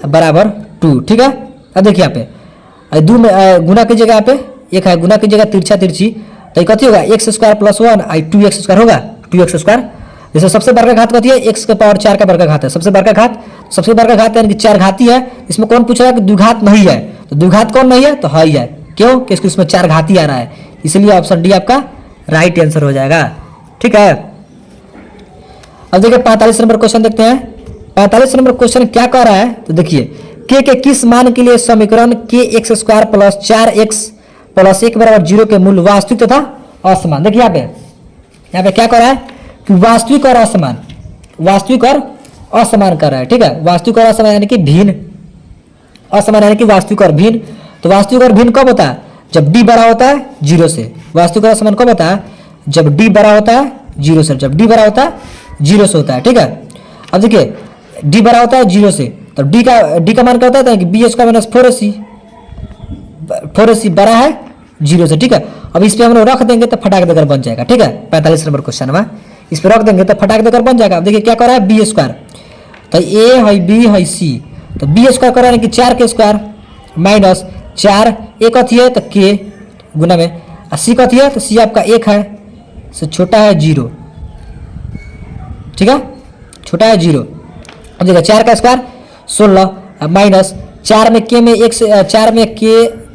बराबर 2, ठीक है। अब देखिए यहाँ पे 2 में गुना कीजिएगा, यहाँ पे एक है गुना कीजिएगा तिरछी, तो कथी होगा x square plus 1 2x square होगा, 2x स्क्वायर। जैसे सबसे बड़ा घात कथी है, एक्स के पावर 4 का बड़ा घात है, सबसे बड़ा घात यानी कि 4 घाती है। इसमें कौन पूछ रहा है कि द्विघात नहीं है, तो द्विघात कौन नहीं है तो है ही है, क्यों कि इसमें 4 घाती आ रहा है, इसलिए ऑप्शन डी आपका राइट आंसर हो जाएगा, ठीक है। अब देखिए 45 नंबर क्वेश्चन देखते हैं। 45 नंबर क्वेश्चन क्या कह रहा है, तो देखिए के किस मान के लिए समीकरण के x square plus 4x plus 1 बराबर 0 के मूल वास्तविक तथा असमान। देखिए यहाँ पे क्या कर रहा है कि वास्तविक और असमान कर रहा है, ठीक है। वास्तविक और असमान यानी कि भिन्न, असमान यानी कि वास्तविक और भिन्न। तो वास्तविक और भिन्न कब होता है, जब डी बड़ा होता है 0 से। वास्तविक और असमान कब होता है, जब डी बड़ा होता है 0 से, जब डी बड़ा होता है 0 से होता है, ठीक है। अब देखिए डी बड़ा होता है 0 से, तो डी का मान क्या होता है कि बी स्क्वायर माइनस 4ac बड़ा है 0 से, ठीक है। अब इस पे हम लोग रख देंगे तो फटाक देकर बन जाएगा, ठीक है। 45 नंबर क्वेश्चन में इस पे रख देंगे तो फटाक देकर बन जाएगा। अब देखिए क्या कर रहा है बी स्क्वायर, तो ए है बी है सी, तो बी स्क्वायर कर रहा है कि 4 के स्क्वायर माइनस 4 एक कथी है तो के गुना में, सी कथी है तो सी आपका 1 है, से छोटा है 0, ठीक है, छोटा है 0। अब देखिए 4 का स्क्वायर 16 माइनस 4 में के में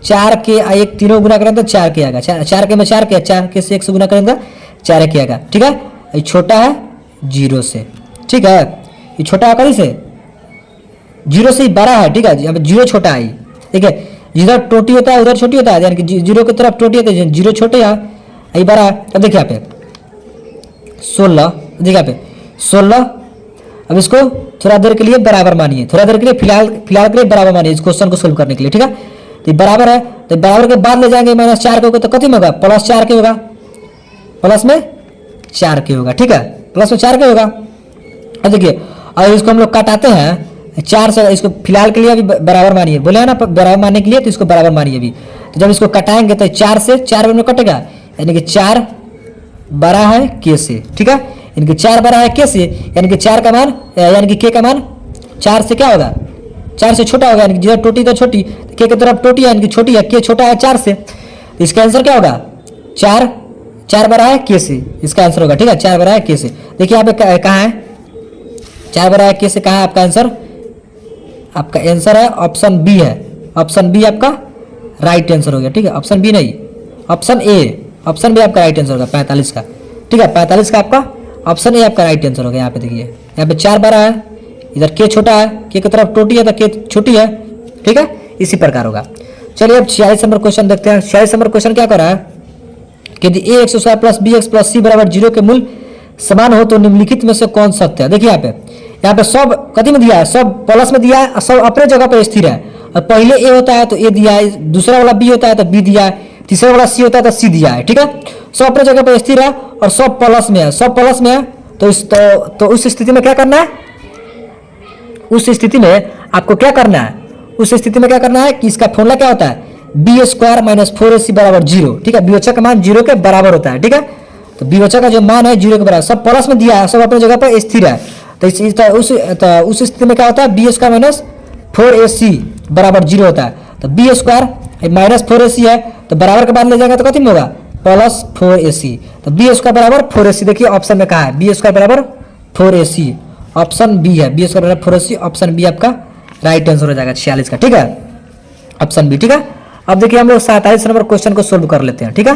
4 के 1 तीनों गुना करेंगे तो 4 के आएगा, 4 के में 4 के से 1 से गुना करेंगे 4 के आएगा, ठीक है। ये छोटा है 0 से, ठीक है, ये छोटा है कहीं से जीरो से बड़ा है, ठीक है, यहाँ पे जीरो छोटा है, ठीक है, जिधर टोटी होता है उधर छोटी होता है, यानी कि जीरो की तरफ टोटी होती है, जीरो छोटे है, ये बड़ा है। अब देखिए यहाँ पे 16, देखिए यहाँ पे 16। अब इसको थोड़ा देर के लिए बराबर मानिए, थोड़ा देर के लिए फिलहाल के लिए बराबर मानिए इस क्वेश्चन को सोल्व करने के लिए, ठीक है। तो ये बराबर है, तो बराबर के बाद ले जाएंगे -4 के होगा, तो कितने में होगा, +4 के होगा, प्लस में 4 के होगा, ठीक है, प्लस में 4 के होगा। अब देखिए, और इसको हम लोग काटाते हैं 4 से, इसको फिलहाल के लिए अभी बराबर मानिए, बोले हैं ना बराबर मानने के लिए, तो इसको बराबर मानिए अभी। तो जब इसको कटाएंगे तो 4 से 4 में कटेगा, यानी कि 4 बड़ा है के से, ठीक है, यानी कि 4 बड़ा है के से, यानी कि 4 का मान, यानी कि के का मान 4 से क्या होगा, 4 से छोटा होगा, यानी कि जिधर टोटी तो छोटी, के की तरफ टोटी है, यानी कि छोटी है, के छोटा है 4 से, तो इसका आंसर क्या होगा, 4 बड़ा है के से, इसका आंसर होगा, ठीक है, 4 बड़ा है के से। देखिए यहाँ पे कहाँ है 4 बड़ा है के से, कहाँ है आपका आंसर, आपका आंसर है ऑप्शन बी है, ऑप्शन बी आपका राइट आंसर हो गया, ठीक है, ऑप्शन बी नहीं, ऑप्शन ए, ऑप्शन बी आपका राइट आंसर होगा 45 का, ठीक है, 45 का आपका ऑप्शन ए आपका राइट आंसर हो गया। यहाँ पे देखिए, यहाँ पे 4 बड़ा है, इधर के छोटा है, के की तरफ टोटी है तो के छोटी है, ठीक है, इसी प्रकार होगा। चलिए अब 46 नंबर क्वेश्चन देखते हैं। 46 नंबर क्वेश्चन क्या कर रहा है कि यदि a x square plus B X plus C बराबर 0 के मूल्य समान हो तो निम्नलिखित में से कौन सत्य है। देखिए यहाँ पे सब कथी में दिया है, सब प्लस में दिया है, सब अपने जगह पर स्थिर है। और पहले ए होता है तो ए दिया है, दूसरा वाला बी होता है तो बी दिया है, तीसरा वाला सी होता है तो सी दिया है, ठीक है, सब अपने जगह पर स्थिर है और सब प्लस में है, सब प्लस में है। तो उस स्थिति में क्या करना है, उस स्थिति में आपको क्या करना है, उस स्थिति में क्या करना है कि इसका फॉर्मूला क्या होता है, बी स्क्वायर माइनस 4ac बराबर 0, ठीक है, बीओचा का मान 0 के बराबर होता है, ठीक है। तो बीओचा का जो मान है 0 के बराबर, सब प्लस में दिया है, सब अपने जगह पर स्थिर है। तो उस स्थिति में क्या होता है, बी स्क्वायर माइनस 4ac बराबर 0 होता है। तो बी स्क्वायर माइनस 4ac है, तो बराबर के बाद ले जाएगा तो कितने में होगा, प्लस 4ac। तो बी स्क्वायर बराबर 4ac, देखिए ऑप्शन में कहा है बी स्क्वायर बराबर 4ac, ऑप्शन बी है, बी स्क्वायर बराबर 4ac, ऑप्शन बी आपका राइट आंसर हो जाएगा 46 का, ठीक है, ऑप्शन बी, ठीक है। अब देखिए हम लोग 47 नंबर क्वेश्चन को सोल्व कर लेते हैं, ठीक है।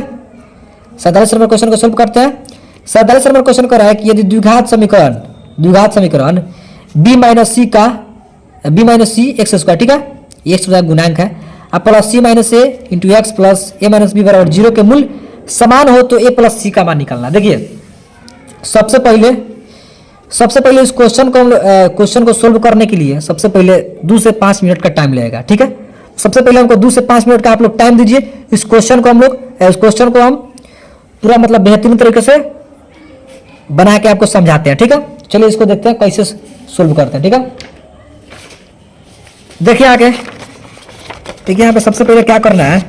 47 नंबर क्वेश्चन को सोल्व करते हैं। 47 नंबर क्वेश्चन कर रहा है कि यदि द्विघात समीकरण b माइनस सी एक्स स्क्वायर, ठीक है, एक्स गुणांक है, अब प्लस सी माइनस ए इंटू एक्स प्लस ए माइनस बी बराबर 0 के मूल्य समान हो तो ए प्लस सी का मान निकालना। देखिए सबसे पहले इस क्वेश्चन को सोल्व करने के लिए सबसे पहले 2 से 5 मिनट का टाइम लगेगा, ठीक है। सबसे पहले हमको 2 से 5 मिनट का आप लोग टाइम दीजिए। इस क्वेश्चन को हम पूरा मतलब बेहतरीन तरीके से बना के आपको समझाते हैं, ठीक है। चलिए इसको देखते हैं कैसे सोल्व करते हैं, ठीक है। देखिए आगे, देखिए यहाँ पे सबसे पहले क्या करना है,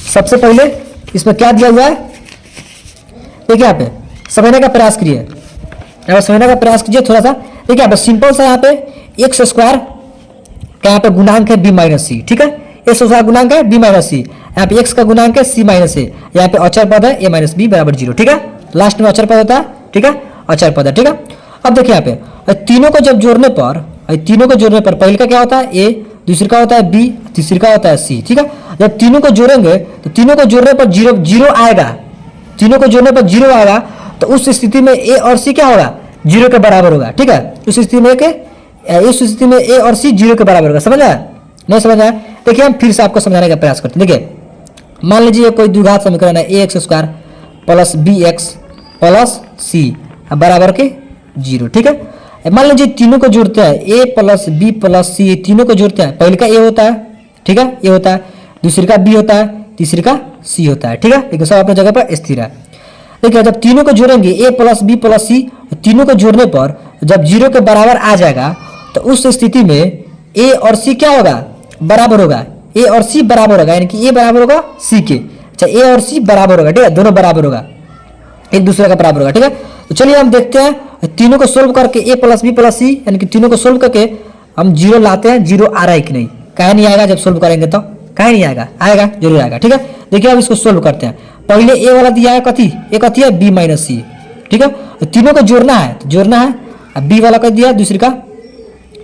सबसे पहले इसमें क्या दिया हुआ है, देखिए यहाँ पे समझने का प्रयास करिए, यहाँ समझने का प्रयास कीजिए थोड़ा सा। देखिए यहाँ पे सिंपल सा, यहाँ पे एक्स स्क्वायर का यहाँ पे गुणांक है बी माइनस सी, ठीक है, एक्स स्क्वायर गुणांक है बी माइनस सी, यहाँ पे एक्स का गुणांक है सी माइनस ए, यहाँ पे अचर पद है ए माइनस बी बराबर 0, ठीक है, लास्ट में अचर पद होता है, ठीक है, अचर पद है, ठीक है। अब देखिए यहाँ पे तीनों को जब जोड़ने पर पहले का क्या होता है ए, दूसरे का होता है बी, तीसरे का होता है सी, ठीक है। जब तीनों को जोड़ेंगे तो तीनों को जोड़ने पर जीरो आएगा, तीनों को जोड़ने पर 0 आएगा, तो उस स्थिति में ए और सी क्या होगा, 0 के बराबर होगा, ठीक है। उस स्थिति में ए और सी 0 के बराबर होगा। समझ आया, नहीं समझ आया? देखिए हम फिर से आपको समझाने का प्रयास करते हैं। देखिए मान लीजिए कोई द्विघात समीकरण है A X square plus B X plus C बराबर के 0, ठीक है। मान लीजिए तीनों को जोड़ते हैं, ए प्लस बी प्लस सी, तीनों को जोड़ते हैं, पहले का ए होता है, ठीक है, ए होता है, दूसरे का बी होता है, तीसरे का सी होता है, ठीक है, लेकिन सब अपने जगह पर स्थिर है। देखिए जब तीनों को जोड़ेंगे ए प्लस बी प्लस सी, तीनों को जोड़ने पर जब 0 के बराबर आ जाएगा तो उस स्थिति में ए और सी क्या होगा, बराबर होगा, ए और सी बराबर होगा, यानी कि ए बराबर होगा सी के, अच्छा ए और सी बराबर होगा, ठीक है, दोनों बराबर होगा, एक दूसरे का बराबर होगा, ठीक है। तो चलिए हम देखते हैं तीनों को सोल्व करके ए प्लस बी प्लस सी, यानी कि तीनों को सोल्व करके हम 0 लाते हैं, 0 आ रहा है कि नहीं, काहे नहीं आएगा, जब सोल्व करेंगे तो काहे नहीं आएगा, आएगा, जरूर आएगा, ठीक है। देखिए अब इसको सोल्व करते हैं। पहले ए वाला दिया है कथी, ए कथी है बी माइनस सी, ठीक है, तीनों को जोड़ना है, तो जोड़ना है, अब बी वाला कह दिया, दूसरे का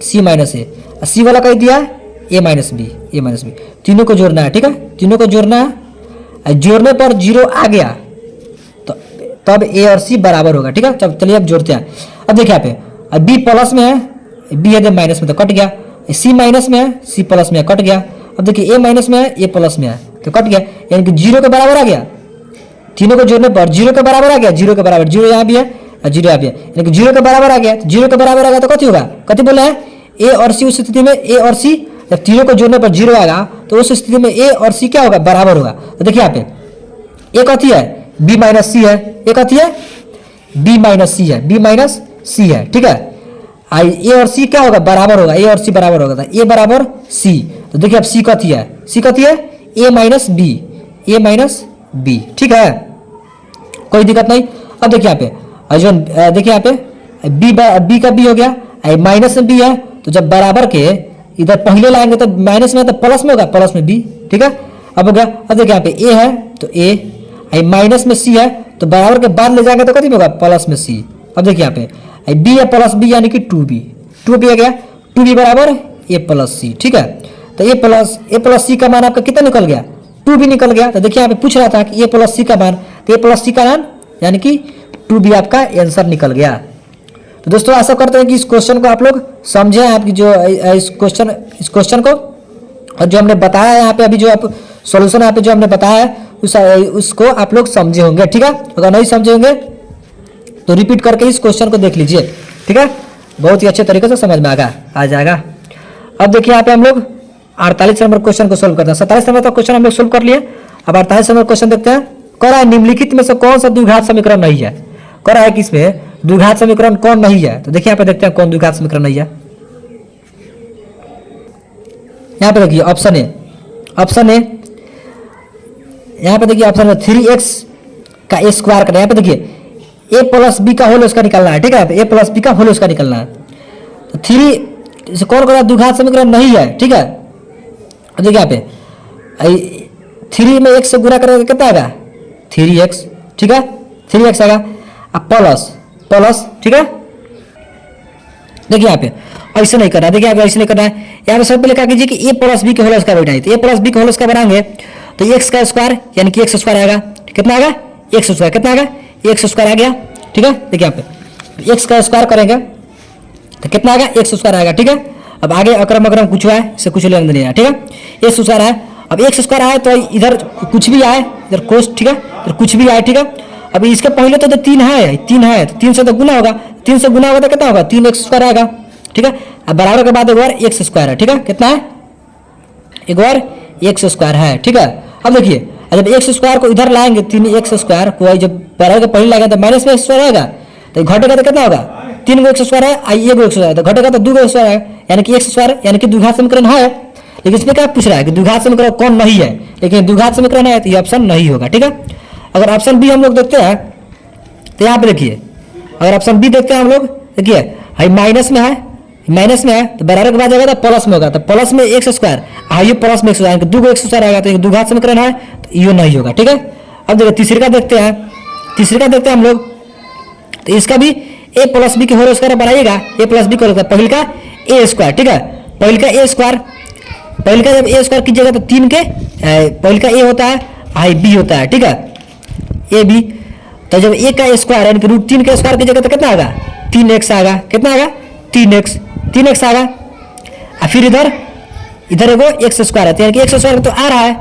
सी माइनस ए, सी वाला कह दिया ए माइनस बी, तीनों को जोड़ना है, ठीक है, तीनों को जोड़ना है, जोड़ने पर 0 आ गया तो तब ए और सी बराबर होगा, ठीक है। चलिए अब जोड़ते हैं। अब देखिए यहाँ पे बी प्लस में है बी है माइनस में तो कट गया, सी माइनस में है सी प्लस में है कट गया। अब देखिए ए माइनस में है ए प्लस में है तो कट गया, यानी कि जीरो के बराबर आ गया। तीनों को जोड़ने पर जीरो के बराबर आ गया, जीरो के बराबर, जीरो यहाँ भी है और जीरो यहाँ भी है, यानी कि जीरो के बराबर आ गया। तो जीरो के बराबर आ गया तो कथी होगा, कथी बोले हैं ए और सी। उस स्थिति में ए और सी जब तीनों को जोड़ने पर जीरो आएगा तो उस स्थिति में ए और सी क्या होगा, बराबर होगा। तो देखिए यहाँ पे ए कथी है बी माइनस सी है, ए कथी है बी माइनस सी है, बी माइनस सी है, ठीक है। ए और सी क्या होगा, बराबर होगा, ए और सी बराबर होगा, ए बराबर सी। तो देखिए अब सी कथी है, सी कथी है ए माइनस बी, ए माइनस बी, ठीक है, कोई दिक्कत नहीं। अब देखिए यहाँ पे जो देखिए यहाँ पे बी का बी हो गया, माइनस में बी है तो जब बराबर के इधर पहले लाएंगे तो माइनस में तो प्लस में होगा, प्लस में बी, ठीक है। अब हो गया, अब देखिए यहाँ पे ए है तो ए, माइनस में सी है तो बराबर के बाद ले जाएंगे तो कथी में होगा, प्लस में सी। अब देखिए यहाँ पे बी है प्लस बी यानी कि टू बी आ गया, टू बी बराबर ए प्लस सी, ठीक है। तो ए प्लस सी का मान आपका कितना निकल गया, टू बी निकल गया। तो देखिए यहाँ पे पूछ रहा था कि ए प्लस सी का मान, तो ए प्लस सी का मान यानी कि टू बी आपका आंसर निकल गया। तो दोस्तों आशा करते हैं कि इस क्वेश्चन को आप लोग समझे हैं, आपकी जो इस क्वेश्चन को और जो हमने बताया है यहाँ पे अभी जो आप सॉल्यूशन यहाँ पे जो हमने बताया है उसको आप लोग समझे होंगे, ठीक है। अगर नहीं समझे होंगे तो रिपीट करके इस क्वेश्चन को देख लीजिए, ठीक है, बहुत ही अच्छे तरीके से समझ में आ जाएगा। अब देखिए यहाँ पे हम लोग 48 नंबर क्वेश्चन को सोल्व करते हैं। 27 नंबर का क्वेश्चन हम लोग सोल्व कर लिए। अब 48 नंबर क्वेश्चन देखते हैं। कह रहा है निम्नलिखित में से कौन सा द्विघात समीकरण नहीं है, कह रहा है कि इसमें द्विघात समीकरण कौन नहीं है। तो देखिए यहाँ पे देखते हैं कौन द्विघात समीकरण नहीं है। यहाँ पे देखिए ऑप्शन ए, यहाँ पे देखिए ऑप्शन में 3x का ए स्क्वायर करना है। यहाँ पे देखिए ए प्लस बी का होल उसका निकालना है, ठीक है, ए प्लस बी का होल उसका निकालना है। तो 3 से कौन कौन द्विघात समीकरण नहीं है, ठीक है। देखिए यहाँ पे 3 में x से गुणा करेंगे कितना आएगा 3x, ठीक है, 3x आएगा। अब प्लस, ठीक है। देखिए यहाँ पे ऐसे नहीं करना है, देखिए यहाँ पे ऐसे नहीं करना है। यहाँ पे सब पे लिखा कीजिए कि ए प्लस बी के होल स्क्वायर बनाइए। तो ए प्लस बी के होल स्क्वायर बनाएंगे तो एक्स का स्क्वायर यानी कि एक्स स्क्वायर आएगा, कितना आएगा एक्स स्क्वायर, कितना आएगा एक्स स्क्वायर आ गया, ठीक है। देखिए यहाँ पे एक्स का स्क्वायर करेंगे तो कितना आएगा एक्स स्क्वायर आएगा, ठीक है। अब आगे अक्रम अक्रम कुछ है इससे कुछ लेना नहीं है, ठीक है। एक्स स्क्वायर है, अब एक्स स्क्वायर आए तो इधर कुछ भी आए, इधर कोस, ठीक है, इधर कुछ भी आए, ठीक है। अभी इसके पहले तो 3 है तो 3 से तो गुना होगा, 3 से गुना होगा तो कितना होगा 3x स्क्वायर आएगा, ठीक है। अब बराबर के बाद एक बार एक्स स्क्वायर है, ठीक है, कितना है एक बार एक्स स्क्वायर है, ठीक है। अब देखिए जब एक्स स्क्वायर को इधर लाएंगे 3x स्क्वायर को जब बराबर के पहले लाएंगे तो माइनस में एक्स स्क्वायर आएगा, तो घटेगा तो कितना होगा 3 एक्स स्क्वायर है, आई 1 एक्स स्क्वायर, तो घटेगा तो 2 एक्स स्क्वायर है यानी कि एक्स स्क्वायर यानी कि द्विघात समीकरण है। लेकिन इसमें क्या पूछ रहा है कि द्विघात समीकरण कौन नहीं है, लेकिन द्विघात समीकरण है तो ये ऑप्शन नहीं होगा, ठीक है। अगर ऑप्शन बी हम लोग देखते हैं तो यहाँ पे देखिए, अगर ऑप्शन बी देखते हैं हम लोग, देखिए हाई माइनस में है तो बराबर के बाद जाएगा तो प्लस में होगा, तो प्लस में एक्स स्क्वायर, हाई प्लस में एक्स स्क्वायर, 2 एक्स स्क्वायर आएगा तो एक द्विघात समीकरण है तो ये नहीं होगा, ठीक है। अब देखिए तीसरे का देखते हैं हम लोग, तो इसका भी ए प्लस बी के होल स्क्वायर बनाइएगा, ए प्लस बी का पहले का ए स्क्वायर, ठीक है, पहले का ए स्क्वायर, पहले का जब ए स्क्वायर कीजिएगा तो 3 के पहले का ए होता है हाई बी होता है, ठीक है, ए बी। तो जब ए का स्क्वायर यानी कि √3 के स्क्वायर कीजिएगा तो कितना आएगा 3x आएगा, कितना आएगा 3x आएगा। और फिर इधर एगो एक्स स्क्वायर है यानी कि एक्स स्क्वायर तो आ रहा है,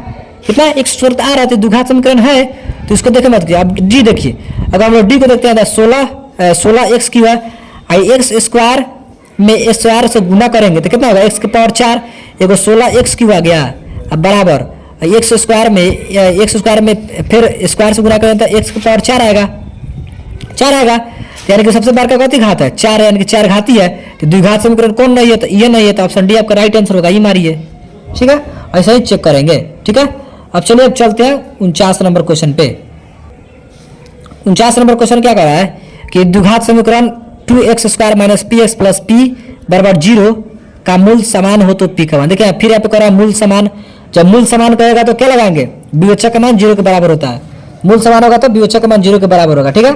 कितना एक्स स्क्वायर तो आ रहा है, तो द्विघात समीकरण है तो इसको देखे मत। अब डी देखिए, अगर हम लोग डी को देखते हैं तो 16x की है, आई एक्स स्क्वायर में स्क्वायर से गुना करेंगे तो कितना होगा x की पावर 4, एगो 16x क्यू आ गया। अब बराबर एक्स स्क्वायर में फिर स्क्वायर से गुना करें तो x की पावर 4 आएगा, यानी कि सबसे बड़ा कौन घात है 4, यानी कि 4 घाती है। तो द्विघात समीकरण कौन नहीं है, तो ये नहीं है, तो ऑप्शन डी आपका राइट आंसर होगा, ये मारिए, ठीक है, ऐसा ही चेक करेंगे, ठीक है। अब चलिए अब चलते हैं 49 नंबर क्वेश्चन पे। 49 नंबर क्वेश्चन क्या कह रहा है कि द्विघात समीकरण 2x square minus px plus p बराबर 0 का मूल समान हो तो p का मान। देखिए फिर यहाँ पे कह रहा है मूल समान, जब मूल समान कहेगा तो क्या लगाएंगे वियोज्य का मान 0 के बराबर होता है, मूल समान होगा तो वियोज्य का मान 0 के बराबर होगा, ठीक है,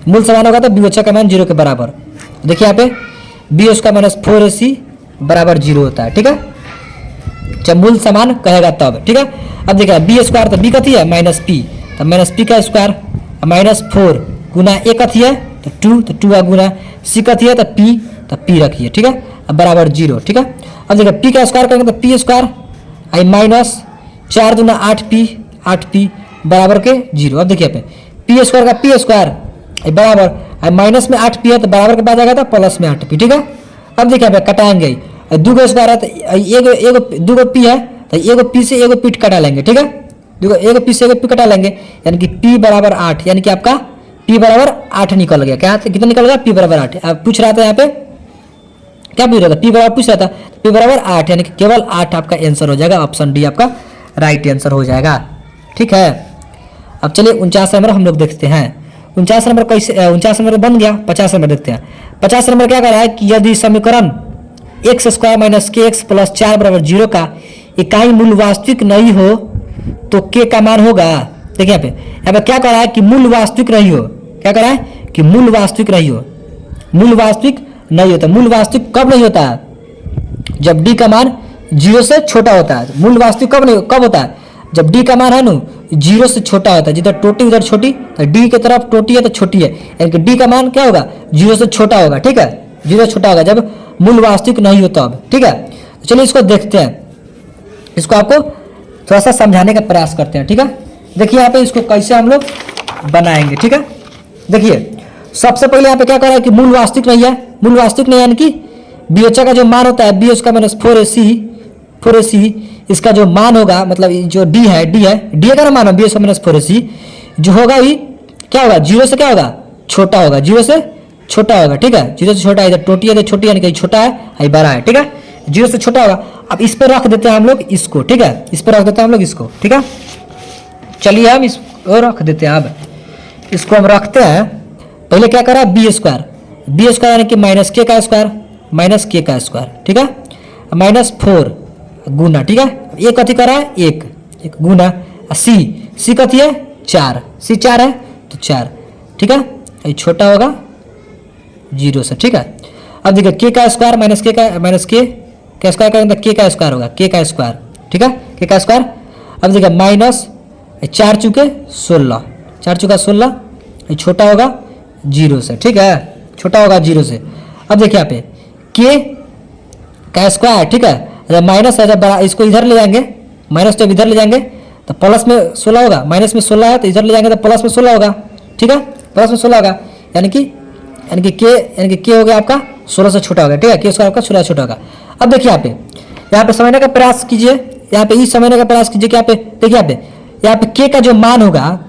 मूल समान होगा तो वियोज्य का मान 0 के बराबर। देखिए यहाँ पे बी उसका माइनस 4ac बराबर 0 होता है, ठीक है, जब मूल समान कहेगा तब, ठीक है। अब देखिए बी स्क्वायर तो बी कथी है माइनस पी, तो माइनस पी का स्क्वायर माइनस 4 गुना ए कथी है तो 2 का गुना सी कथी है तो पी, तो पी रखिए, ठीक है। अब बराबर 0, ठीक है। अब देखिए पी का स्क्वायर करेंगे तो पी स्क्वायर आई माइनस 4 दूना 8p बराबर के 0। अब देखिए पे पी स्क्वायर का पी स्क्वायर बराबर माइनस में 8p है तो बराबर के बाद आ गया था प्लस में 8p, ठीक है। अब देखिए पे कटाएंगे, दो गो स्क्वायर है तो एगो दो गो पी है तो एगो पी से एगो पी कटा लेंगे, ठीक है। देखो एगो पी से एगो पी कटा लेंगे, यानी कि p बराबर 8, यानी कि आपका p बराबर 8 निकल गया। क्या कितना निकल गया? p बराबर 8। अब पूछ रहा था यहाँ पे क्या पूछ रहा था? p बराबर पूछ रहा था, p बराबर 8, यानी कि केवल 8 आपका आंसर हो जाएगा। ऑप्शन डी आपका राइट आंसर हो जाएगा, ठीक है। अब चलिए 49 नंबर हम लोग देखते हैं। 49 नंबर कैसे, 49 नंबर बन गया। 50 नंबर देखते हैं। 50 नंबर क्या कर रहा है कि यदि समीकरण एक्स स्क्वायर माइनस के एक्स प्लस 4 बराबर 0 का इकाई मूल वास्तविक नहीं हो तो के का मान होगा। देखिए यहाँ पे क्या कर रहा है कि मूल वास्तविक नहीं हो। क्या कर रहा है कि मूल वास्तविक नहीं हो, मूल वास्तविक नहीं होता। मूल वास्तविक कब नहीं होता है? जब डी का मान 0 से छोटा होता है। मूल वास्तविक कब होता है? जब डी का मान है ना 0 से छोटा होता है। जिधर टोटी उधर छोटी, तो डी की तरफ टोटी है तो छोटी है, यानी कि डी का मान क्या होगा? 0 से छोटा होगा, ठीक है। 0 से छोटा होगा जब मूल वास्तविक नहीं होता। अब ठीक है, तो चलिए इसको देखते हैं। इसको आपको थोड़ा सा समझाने का प्रयास करते हैं, ठीक है। देखिए यहाँ पे इसको कैसे हम लोग बनाएंगे, ठीक है। देखिए सबसे पहले यहाँ पे क्या कर रहा है कि मूल वास्तविक नहीं है। मूल वास्तविक नहीं है यानी कि बीएचए का जो मान होता है बी उसका माइनस 4ac इसका जो मान होगा, मतलब जो डी है डी का मान है बी उसका माइनस 4ac जो होगा ही क्या होगा? 0 से क्या होगा? छोटा होगा, 0 से छोटा होगा, ठीक है। 0 से छोटा है, इधर टोटी है तो छोटी यानी कि छोटा है बड़ा है, ठीक है। 0 से छोटा होगा। अब इस पर रख देते हैं हम लोग इसको, ठीक है। इस पर रख देते हैं हम लोग इसको, ठीक है। चलिए हम इसको रख देते हैं। अब इसको हम रखते हैं। पहले क्या करा? बी स्क्वायर यानी कि माइनस के का स्क्वायर, ठीक है। माइनस 4 गुना, ठीक है। ये कथी करा है? एक गुना सी कथी है? 4 है तो 4, ठीक है। ये छोटा होगा 0 से, ठीक है। अब देखिए के का स्क्वायर माइनस के स्क्वायर करेंगे तो के का स्क्वायर होगा, के का स्क्वायर, ठीक है। के का स्क्वायर। अब देखिए माइनस 4 चुके 16, ये छोटा होगा 0 से, ठीक है। छोटा होगा 0 से। अब देखिए यहाँ पे के का स्क्वायर, ठीक है। जब माइनस है, जब बड़ा इसको इधर ले जाएंगे, माइनस जब इधर ले जाएंगे तो प्लस में 16 होगा। माइनस में 16 है तो इधर ले जाएंगे तो प्लस में 16 होगा, ठीक है। प्लस में 16 होगा यानी कि के हो गया आपका 16 से छोटा होगा, ठीक है। के स्क्वायर आपका 16 से छोटा होगा। अब देखिए यहाँ पे समझने का प्रयास कीजिए, यहाँ पे समझने का प्रयास कीजिए कि यहाँ पे देखिए यहाँ पे के का जो मान होगा,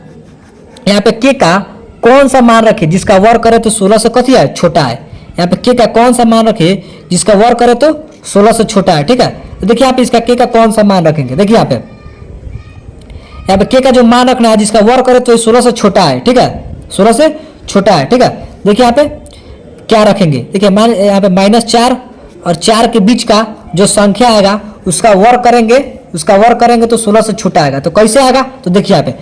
यहाँ पे के का कौन सा मान रखे जिसका वर्ग करे तो 16 से कथी है? छोटा है। यहाँ पे के का कौन सा मान रखे जिसका वर्ग करे तो 16 से छोटा है, ठीक है। तो देखिए यहाँ पे इसका के का कौन सा मान रखेंगे। देखिए यहाँ पे के का जो मान रखना है जिसका वर्ग करे तो 16 से छोटा है, ठीक है। 16 से छोटा है, ठीक है। देखिए यहाँ पे क्या रखेंगे? देखिए यहाँ पे -4 और 4 के बीच का जो संख्या आएगा उसका वर्ग करेंगे तो 16 से छोटा आएगा। तो कैसे आएगा? तो देखिए यहाँ पे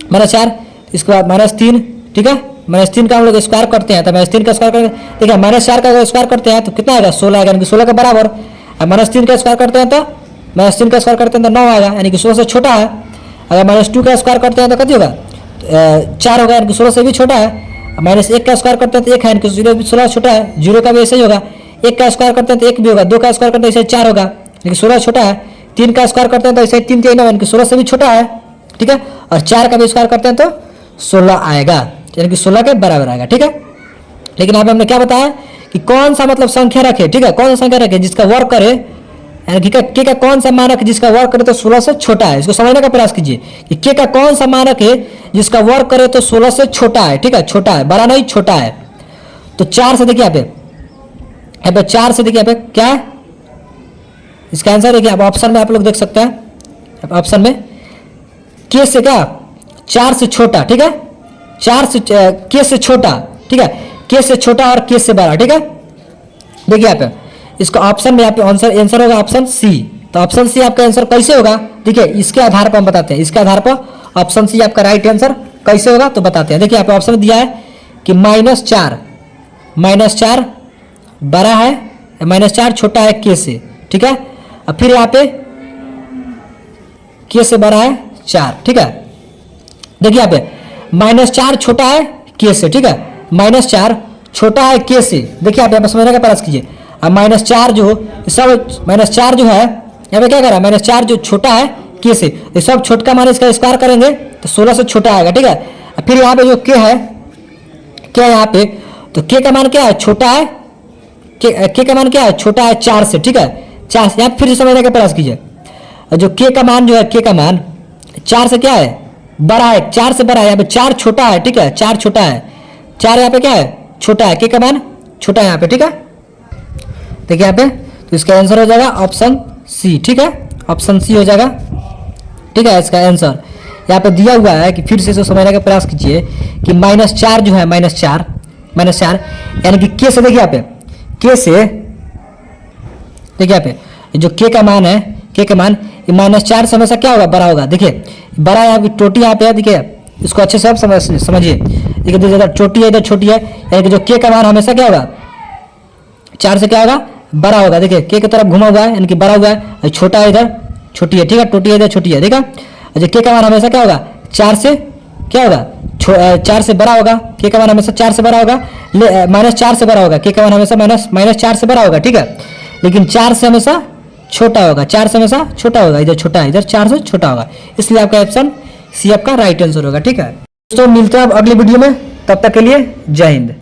-4 इसके बाद -3, ठीक है। -3 का हम लोग स्क्वायर करते हैं तो -3 का स्क्वायर करेंगे। देखिए -4 का स्क्वायर करते हैं तो कितना आएगा? 16 आएगा, यानी कि 16 के बराबर। -3 का स्क्वायर करते हैं तो 9 आएगा, यानी कि 16 से छोटा है। अगर -2 का स्क्वायर करते हैं तो कितना होगा? 4 होगा, यानी कि 16 से भी छोटा है। -1 का स्क्वायर करते हैं तो 1 है, यानी कि 16 छोटा है। 0 का भी ऐसे ही होगा। 1 का स्क्वायर करते हैं तो 1 भी होगा। 2 का स्क्वायर करते हैं ऐसे 4 होगा, लेकिन 16 छोटा है। 3 का स्क्वायर करते हैं तो ऐसे 3 3 यानी कि 16 से भी छोटा है, ठीक है। और 4 का भी स्क्वायर करते हैं तो 16 आएगा, यानी कि 16 के बराबर आएगा, ठीक है। लेकिन यहाँ पे हमने क्या बताया कि कौन सा मतलब संख्या रखे, ठीक है। कौन सा संख्या रखे जिसका वर्ग करे, यानी कि के का कौन सा मान रखे जिसका वर्ग करे तो 16 से छोटा है। इसको समझने का प्रयास कीजिए कि के का कौन सा मान रखे जिसका वर्ग करे तो 16 से छोटा है, ठीक है। छोटा है, बड़ा नहीं, छोटा है। तो 4 से देखिए यहाँ पे 4 से देखिए यहाँ पे क्या है इसका आंसर। देखिए आप ऑप्शन में आप लोग देख सकते हैं। ऑप्शन में के से क्या 4 से छोटा, ठीक है। 4 से के से छोटा, ठीक है। के से छोटा और के से बड़ा, ठीक है। देखिए यहाँ पे इसका ऑप्शन में यहाँ पे आंसर होगा ऑप्शन सी। तो ऑप्शन सी आपका आंसर कैसे होगा? देखिए इसके आधार पर हम बताते हैं। इसके आधार पर ऑप्शन सी आपका राइट आंसर कैसे होगा तो बताते हैं। देखिए यहाँ पे ऑप्शन दिया है कि -4 बड़ा है, -4 छोटा है के से, ठीक है। और फिर यहाँ पे के से बड़ा है 4, ठीक है। देखिए यहाँ पे -4 छोटा है के से, ठीक है। -4 छोटा है के से, देखिए आप यहाँ पर समझने का प्रयास कीजिए। अब -4 जो सब -4 जो है यहाँ पे क्या करा, -4 जो छोटा है के से, ये सब छोटका मान इसका स्क्वायर करेंगे तो 16 से छोटा आएगा, ठीक है। फिर यहाँ पे जो के है, क्या है यहाँ पे, तो के का मान क्या है, छोटा है, के का मान क्या है, छोटा है 4 से, ठीक है, 4 से। यहाँ फिर से समझने का प्रयास कीजिए, जो के का मान जो है, के का मान 4 से क्या है, बड़ा है, 4 से बड़ा है। यहाँ पे 4 छोटा है, ठीक है, 4 छोटा है, 4 यहाँ पे क्या है, छोटा है, के का मान छोटा है यहाँ पे, ठीक है। देखिए यहाँ पे, तो इसका आंसर हो जाएगा ऑप्शन सी, ठीक है, ऑप्शन सी हो जाएगा, ठीक है, इसका आंसर यहाँ पे दिया हुआ है। कि फिर से इसको समझने का प्रयास कीजिए कि -4 जो है, -4 यानी कि के से, देखिए यहाँ पे के से, देखिए यहाँ पे जो के का मान है, के का मान ये -4 से हमेशा क्या होगा, बड़ा होगा। देखिए बड़ा यहाँ की चोटी यहाँ पे है, देखिए इसको अच्छे से आप समझिए। देखिए इधर चोटी है, इधर छोटी है, यानी कि जो के का मान हमेशा क्या होगा, 4 से क्या होगा, बड़ा होगा। देखिए के तरफ घुमा हुआ है, यानी कि बड़ा हुआ है, छोटा है इधर छोटी है, ठीक है, टोटी है इधर छोटी है, ठीक है। जो के का मान हमेशा क्या होगा, 4 से क्या होगा, 4 से बड़ा होगा, के का मान हमेशा 4 से बड़ा होगा, -4 से बड़ा होगा, के का मान हमेशा -4 से बड़ा होगा, ठीक है। लेकिन 4 से हमेशा छोटा होगा, 4 से हमेशा छोटा होगा, इधर छोटा है, इधर 4 से छोटा होगा, इसलिए आपका ऑप्शन सी आपका राइट आंसर होगा, ठीक है। दोस्तों मिलते हैं अब अगली वीडियो में, तब तक के लिए जय हिंद।